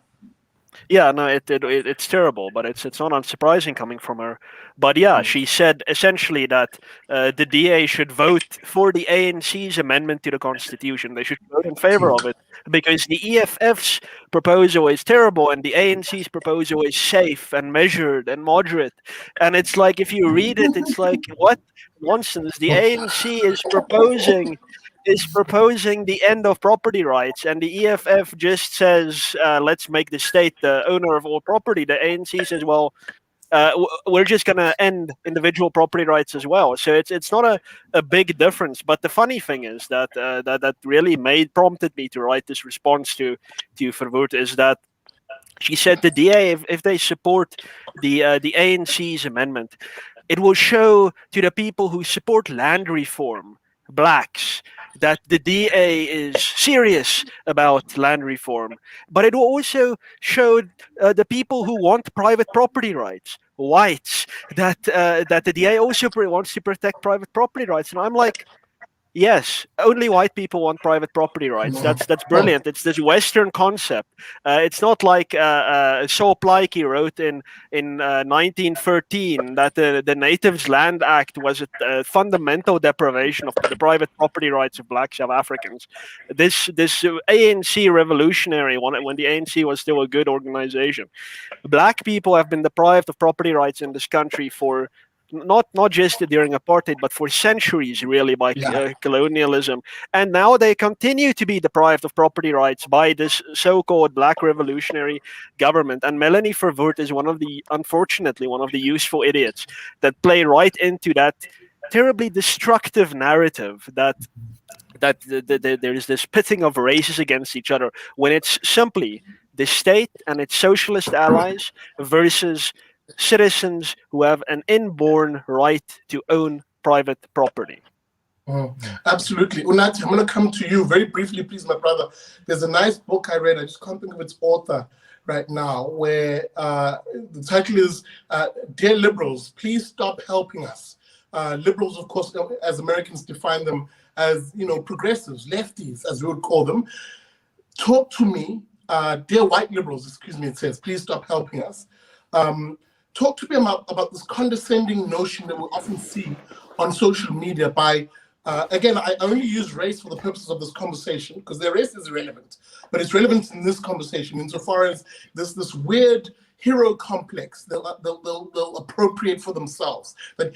Yeah, no, it's terrible, but it's not unsurprising coming from her. But yeah, she said essentially that the DA should vote for the ANC's amendment to the Constitution. They should vote in favor of it, because the EFF's proposal is terrible and the ANC's proposal is safe and measured and moderate. And it's like, if you read it, it's like, what nonsense. The ANC is proposing the end of property rights, and the EFF just says, let's make the state the owner of all property. The ANC says, well, we're just going to end individual property rights as well. So it's not a big difference. But the funny thing is that really prompted me to write this response to Verwoerd is that she said the DA, if they support the ANC's amendment, it will show to the people who support land reform, Blacks, that the DA is serious about land reform. But it will also show the people who want private property rights, whites, that the DA also wants to protect private property rights. And I'm like, yes, only white people want private property rights. That's brilliant. It's this Western concept. It's not like Saul Plaatje wrote in 1913 that the Natives Land Act was a fundamental deprivation of the private property rights of Black South Africans. This ANC revolutionary, when the ANC was still a good organization, Black people have been deprived of property rights in this country for not just during apartheid, but for centuries, really, by colonialism. And now they continue to be deprived of property rights by this so-called Black revolutionary government. And Melanie Verwoerd is unfortunately, one of the useful idiots that play right into that terribly destructive narrative that there is this pitting of races against each other, when it's simply the state and its socialist allies versus citizens who have an inborn right to own private property. Absolutely. Unathi, I'm going to come to you very briefly, please, my brother. There's a nice book I read. I just can't think of its author right now, where the title is Dear Liberals, Please Stop Helping Us. Liberals, of course, as Americans define them as, progressives, lefties, as we would call them. Talk to me, dear white liberals, excuse me, it says, please stop helping us. Talk to me about this condescending notion that we often see on social media by, again, I only use race for the purposes of this conversation because their race is irrelevant, but it's relevant in this conversation insofar as this weird hero complex they'll appropriate for themselves. That,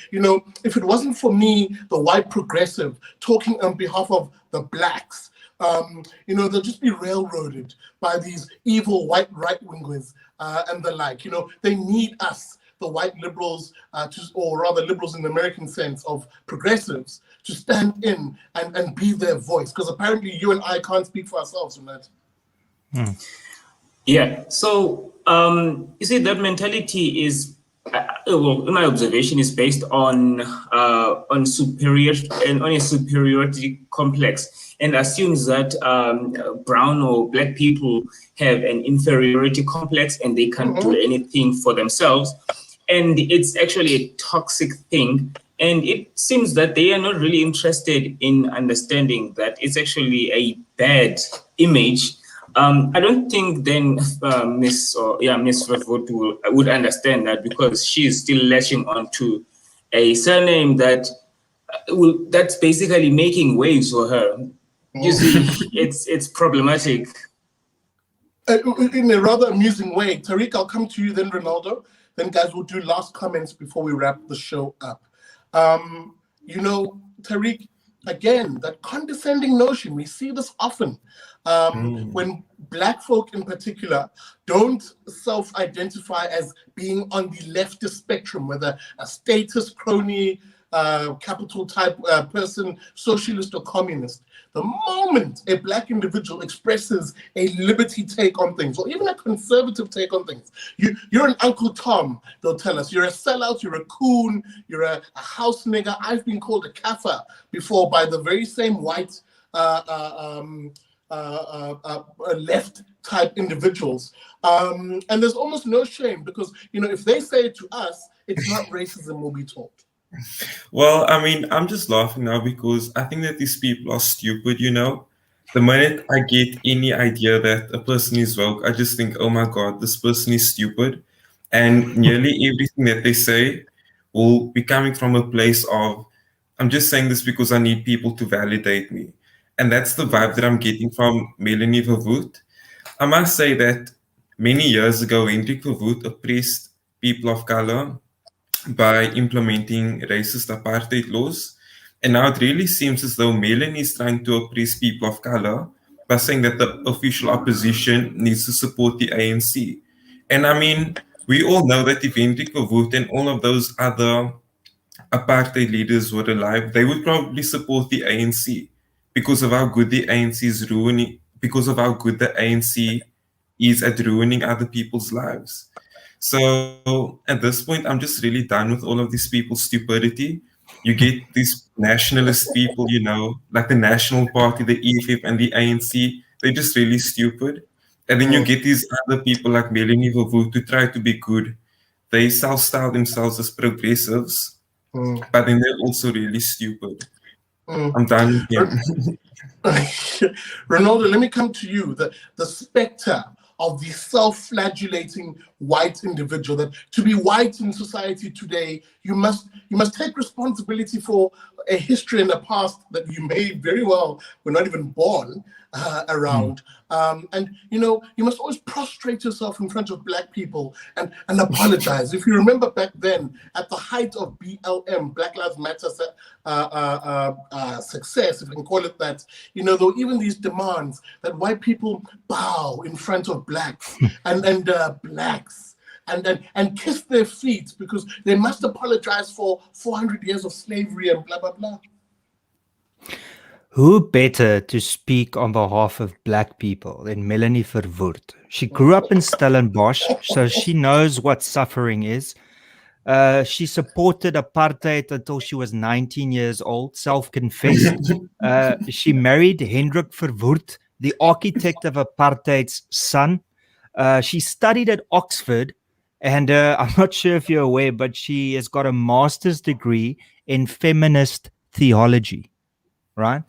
if it wasn't for me, the white progressive, talking on behalf of the blacks, they'll just be railroaded by these evil white right-wingers and the like. They need us, the white liberals, or rather liberals in the American sense of progressives, to stand in and be their voice. Because apparently you and I can't speak for ourselves on that. Yeah. So you see, that mentality is, in my observation, is based on superior and on a superiority complex, and assumes that brown or black people have an inferiority complex and they can't do anything for themselves. And it's actually a toxic thing. And it seems that they are not really interested in understanding that it's actually a bad image. I don't think then Miss Verwoerd would understand that, because she is still latching on to a surname that's basically making waves for her. You see, it's problematic. In a rather amusing way. Tariq, I'll come to you, then Renaldo. Then guys, we'll do last comments before we wrap the show up. Tariq, again, that condescending notion, we see this often. When black folk in particular don't self-identify as being on the leftist spectrum, whether a status crony, capital type person, socialist or communist. The moment a black individual expresses a liberty take on things, or even a conservative take on things, you're an Uncle Tom, they'll tell us. You're a sellout, you're a coon, you're a house nigger. I've been called a kafir before by the very same white left type individuals. And there's almost no shame, because, if they say it to us, it's not racism we'll be taught. Well, I mean, I'm just laughing now because I think that these people are stupid, The minute I get any idea that a person is woke, I just think, oh my God, this person is stupid. And nearly everything that they say will be coming from a place of, I'm just saying this because I need people to validate me. And that's the vibe that I'm getting from Melanie Verwoerd. I must say that many years ago, Hendrik Verwoerd oppressed people of color by implementing racist apartheid laws. And now it really seems as though Melanie is trying to oppress people of color by saying that the official opposition needs to support the ANC. And I mean, we all know that if Hendrik Verwoerd and all of those other apartheid leaders were alive, they would probably support the ANC because of how good the ANC is at ruining other people's lives. So at this point, I'm just really done with all of these people's stupidity. You get these nationalist people, like the National Party, the EFF and the ANC, they're just really stupid. And then you get these other people like Melanie Verwoerd who try to be good. They self-style themselves as progressives, but then they're also really stupid. I'm done with them. Renaldo, let me come to you. The specter of the self-flagellating white individual, that to be white in society today, you must take responsibility for a history in the past that you may very well were not even born around. And you must always prostrate yourself in front of black people and apologize. If you remember back then, at the height of BLM, Black Lives Matter success, if we can call it that, there were even these demands that white people bow in front of blacks and blacks and kiss their feet because they must apologize for 400 years of slavery and blah, blah, blah. Who better to speak on behalf of black people than Melanie Verwoerd? She grew up in Stellenbosch, so she knows what suffering is. She supported apartheid until she was 19 years old, self-confessed. She married Hendrik Verwoerd, the architect of apartheid's son. She studied at Oxford, and I'm not sure if you're aware, but she has got a master's degree in feminist theology, right?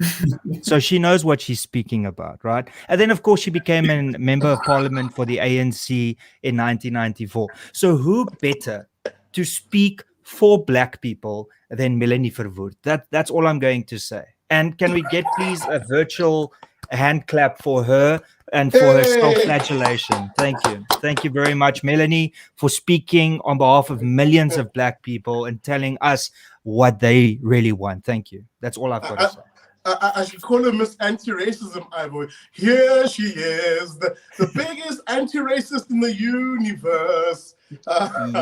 So she knows what she's speaking about, right? And then, of course, she became a member of parliament for the ANC in 1994. So who better to speak for Black people than Melanie Verwoerd? That's all I'm going to say. And can we get, please, a virtual hand clap for her and for her self-flagellation? Thank you. Thank you very much, Melanie, for speaking on behalf of millions of Black people and telling us what they really want. Thank you. That's all I've got to say. I should call her Miss Anti-Racism, Ivo. Here she is, the biggest anti-racist in the universe. Ivo,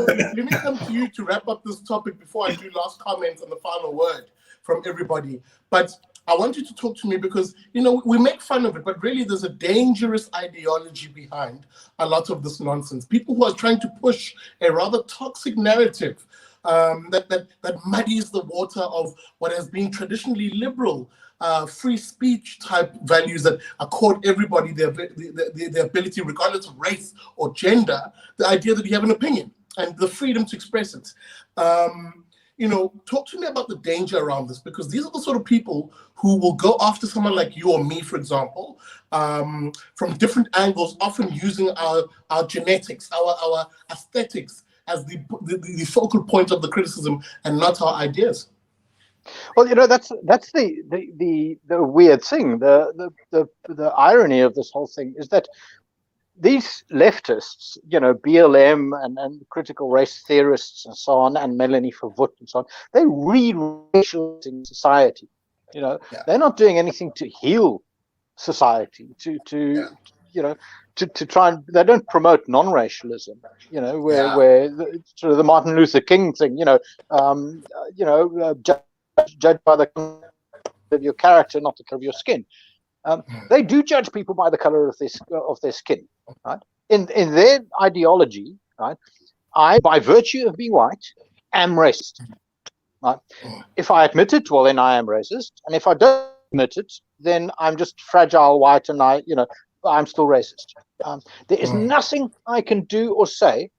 let me come to you to wrap up this topic before I do last comments and the final word from everybody. But I want you to talk to me because, you know, we make fun of it, but really there's a dangerous ideology behind a lot of this nonsense. People who are trying to push a rather toxic narrative that muddies the water of what has been traditionally liberal, free speech type values that accord everybody the ability, regardless of race or gender, the idea that you have an opinion and the freedom to express it. You know, talk to me about the danger around this, because these are the sort of people who will go after someone like you or me, for example, from different angles, often using our genetics, our aesthetics as the focal point of the criticism and not our ideas. Well, you know, that's the weird thing. The irony of this whole thing is that these leftists, you know, BLM and critical race theorists and so on, and Melanie Verwoerd and so on, they read racializing society. You know, they're not doing anything to heal society, to try and, they don't promote non-racialism, you know, where sort of the Martin Luther King thing, judge by the color of your character, not the color of your skin. They do judge people by the color of their skin, right? In their ideology, right? I, by virtue of being white, am racist. Right? If I admit it, well, then I am racist, and if I don't admit it, then I'm just fragile white, and I'm still racist. There is nothing I can do or say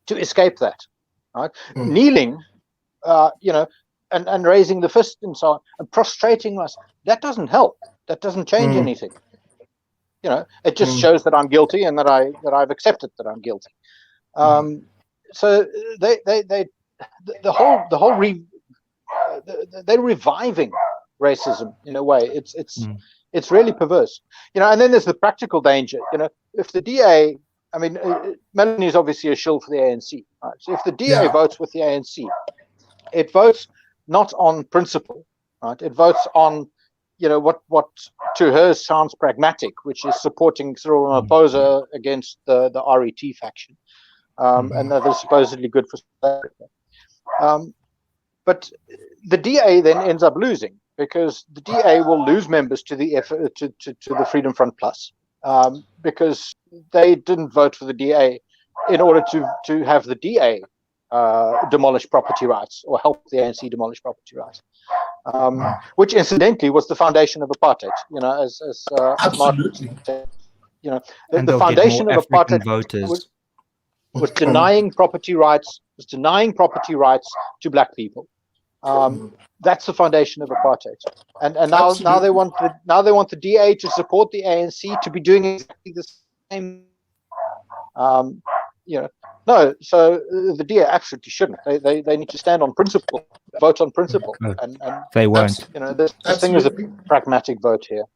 to escape that. Right? Kneeling, and raising the fist and so on, and prostrating us, that doesn't help. That doesn't change anything. You know, it just shows that I'm guilty and that I've accepted that I'm guilty. So they're reviving racism in a way. It's really perverse. You know, and then there's the practical danger. You know, if the DA, I mean, Melanie is obviously a shill for the ANC. Right? So if the DA votes with the ANC, it votes not on principle, right? It votes on, you know, what to her sounds pragmatic, which is supporting Cyril Ramaphosa against the RET faction, and that is supposedly good for South Africa. But the DA then ends up losing, because the DA will lose members to the Freedom Front Plus, because they didn't vote for the DA in order to have the DA demolish property rights or help the ANC demolish property rights, which incidentally was the foundation of apartheid. You know, as absolutely, you know, the foundation of apartheid was denying property rights, to Black people. That's the foundation of apartheid, and now they want the DA to support the ANC to be doing exactly the same. You know, no. So the DA absolutely shouldn't. They need to stand on principle, vote on principle, and they won't. You know, this thing is a pragmatic vote here.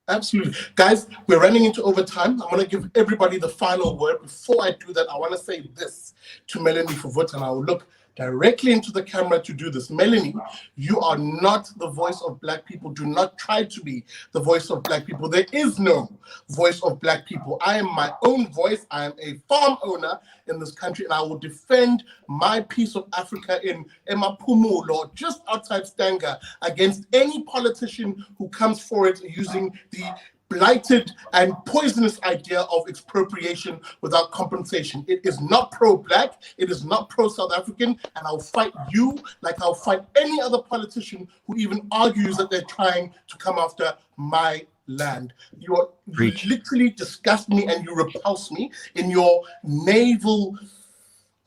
Absolutely. Guys, we're running into overtime. I want to give everybody the final word. Before I do that, I want to say this to Melanie Verwoerd, and I will look directly into the camera to do this. Melanie, you are not the voice of Black people. Do not try to be the voice of Black people. There is no voice of Black people. I am my own voice. I am a farm owner in this country, and I will defend my piece of Africa in Emapumulo, just outside Stanger, against any politician who comes for it using the blighted and poisonous idea of expropriation without compensation. It is not pro-Black, it is not pro-South African, and I'll fight you like I'll fight any other politician who even argues that they're trying to come after my land. You literally disgust me and you repulse me in your naval...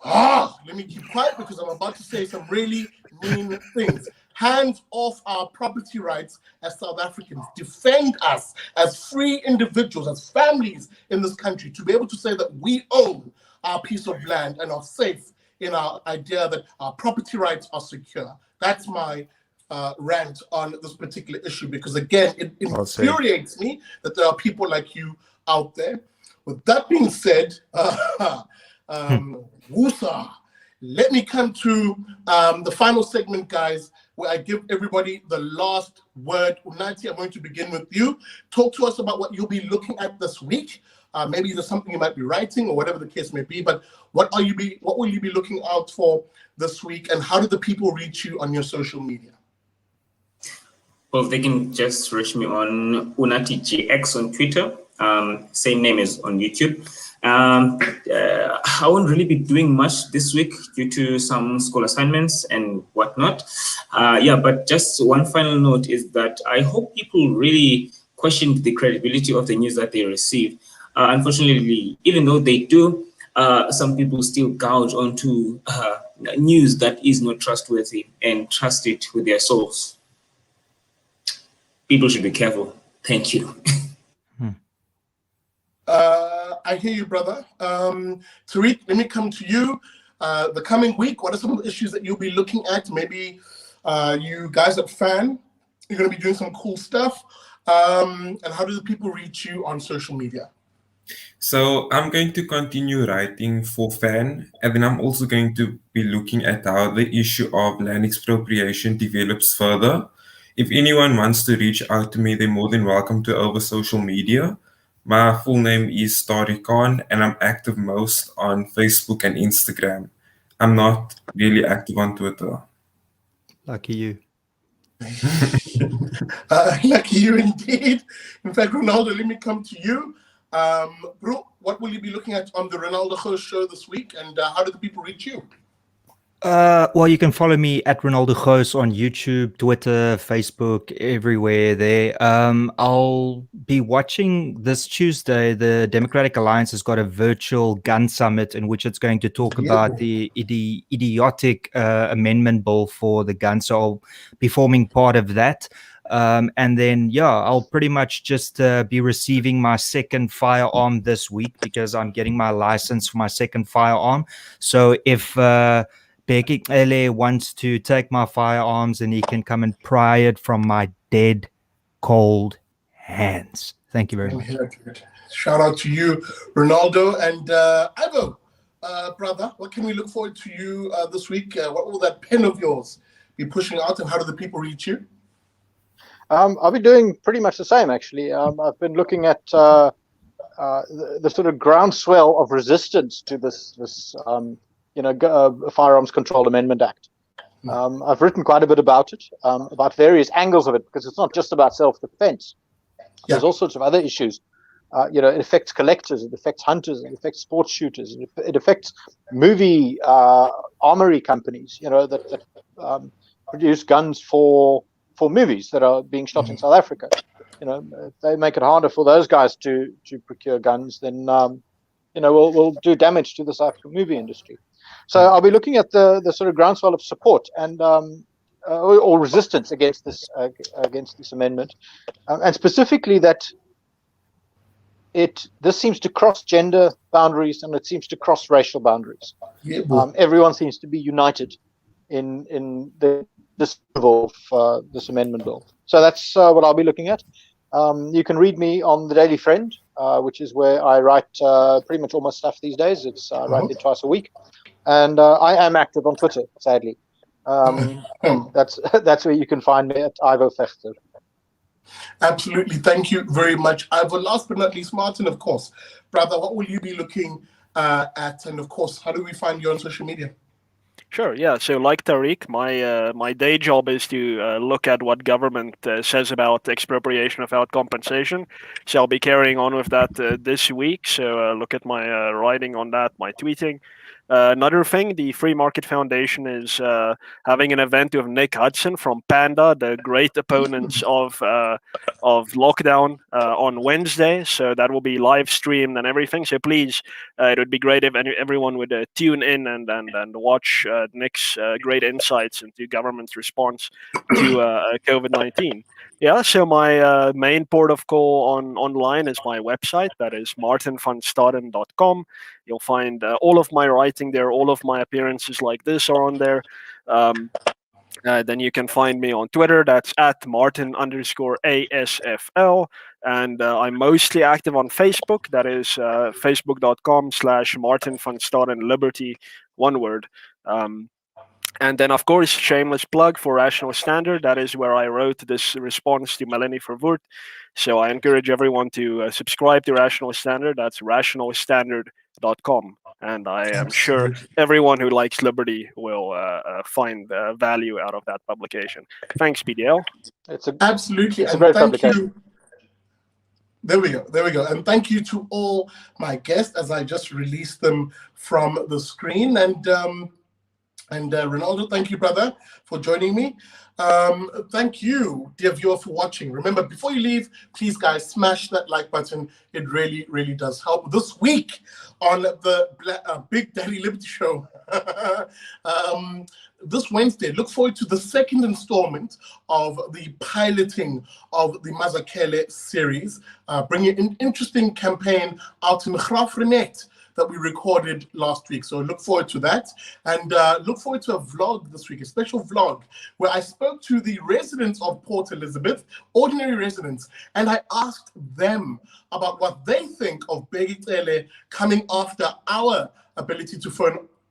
let me keep quiet because I'm about to say some really mean things. Hands off our property rights as South Africans. Defend us as free individuals, as families in this country, to be able to say that we own our piece of land and are safe in our idea that our property rights are secure. That's my rant on this particular issue, because again, it infuriates me that there are people like you out there. With that being said, Woosah, let me come to the final segment, guys, where I give everybody the last word. Unathi, I'm going to begin with you. Talk to us about what you'll be looking at this week. Maybe there's something you might be writing or whatever the case may be, but what will you be looking out for this week, and how do the people reach you on your social media? Well, they can just reach me on Unathi GX on Twitter. Same name as on YouTube. I won't really be doing much this week due to some school assignments and whatnot. But just one final note is that I hope people really question the credibility of the news that they receive. Unfortunately, even though they do, some people still gouge onto news that is not trustworthy and trust it with their souls. People should be careful. Thank you. I hear you, brother. Tariq, let me come to you. The coming week, what are some of the issues that you'll be looking at? Maybe you guys at FAN, you're going to be doing some cool stuff. And how do the people reach you on social media? So I'm going to continue writing for FAN, and then I'm also going to be looking at how the issue of land expropriation develops further. If anyone wants to reach out to me, they're more than welcome to over social media. My full name is Tariq, and I'm active most on Facebook and Instagram. I'm not really active on Twitter. Lucky you. Lucky you indeed. In fact, Renaldo, let me come to you. Bro, what will you be looking at on the Renaldo Gxarisa show this week, and how do the people reach you? Well, you can follow me at Renaldo Gxarisa on YouTube, Twitter, Facebook, everywhere there. I'll be watching this Tuesday. The Democratic Alliance has got a virtual gun summit in which it's going to talk about the idiotic amendment bill for the gun. So I'll be forming part of that. And then, I'll pretty much just be receiving my second firearm this week because I'm getting my license for my second firearm. So if Becky Ele wants to take my firearms, and he can come and pry it from my dead, cold hands. Thank you very much. Shout out to you, Renaldo. And Ivo, brother, what can we look forward to you this week? What will that pen of yours be pushing out, and how do the people reach you? I'll be doing pretty much the same, actually. I've been looking at the sort of groundswell of resistance to this Firearms Control Amendment Act. I've written quite a bit about it, about various angles of it, because it's not just about self-defense. There's all sorts of other issues. It affects collectors, it affects hunters, it affects sports shooters, it affects movie armory companies, that produce guns for movies that are being shot in South Africa. If they make it harder for those guys to procure guns, then we'll do damage to the South African movie industry. So I'll be looking at the sort of groundswell of support and or resistance against this amendment, and specifically that this seems to cross gender boundaries, and it seems to cross racial boundaries. Everyone seems to be united in this amendment bill. So that's what I'll be looking at. You can read me on the Daily Friend, which is where I write pretty much all my stuff these days. It's I write it twice a week, and I am active on Twitter, sadly. That's where you can find me at Ivo Vegter. Absolutely, thank you very much, Ivo. Last but not least, Martin, of course, brother, what will you be looking at, and of course, how do we find you on social media? Sure. Yeah. So, like Tariq, my day job is to look at what government says about expropriation without compensation. So I'll be carrying on with that this week. So look at my writing on that, my tweeting. Another thing, the Free Market Foundation is having an event with Nick Hudson from Panda, the great opponents of lockdown, on Wednesday. So that will be live streamed and everything. So please, it would be great if everyone would tune in and watch Nick's great insights into government's response to COVID-19. Yeah, so my main port of call online is my website. That is martinvanstaden.com. You'll find all of my writing there. All of my appearances like this are on there. Then you can find me on Twitter. That's at Martin_ASFL. And I'm mostly active on Facebook. That is facebook.com/MartinVanstadenLiberty, one word. And then, of course, shameless plug for Rational Standard. That is where I wrote this response to Melanie Verwoerd. So I encourage everyone to subscribe to Rational Standard. That's rationalstandard.com. And I am sure everyone who likes liberty will find value out of that publication. Thanks, PDL. Absolutely. It's a great thank publication. you. There we go. And thank you to all my guests as I just released them from the screen. And Renaldo, thank you, brother, for joining me. Thank you, dear viewer, for watching. Remember, before you leave, please, guys, smash that like button. It really, really does help. This week on the Big Daddy Liberty Show, this Wednesday, look forward to the second installment of the piloting of the Mazakele series, bringing an interesting campaign out in Graaff-Reinet that we recorded last week. So look forward to that. And look forward to a vlog this week, a special vlog, where I spoke to the residents of Port Elizabeth, ordinary residents, and I asked them about what they think of Begitele coming after our ability to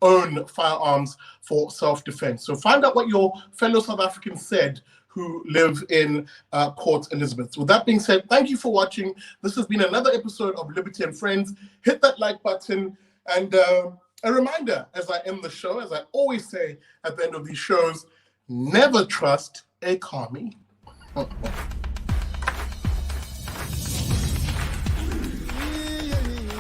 own firearms for self-defense. So find out what your fellow South Africans said who live in Port Elizabeth. With that being said, thank you for watching. This has been another episode of Liberty and Friends. Hit that like button. And a reminder, as I end the show, as I always say at the end of these shows, never trust a commie.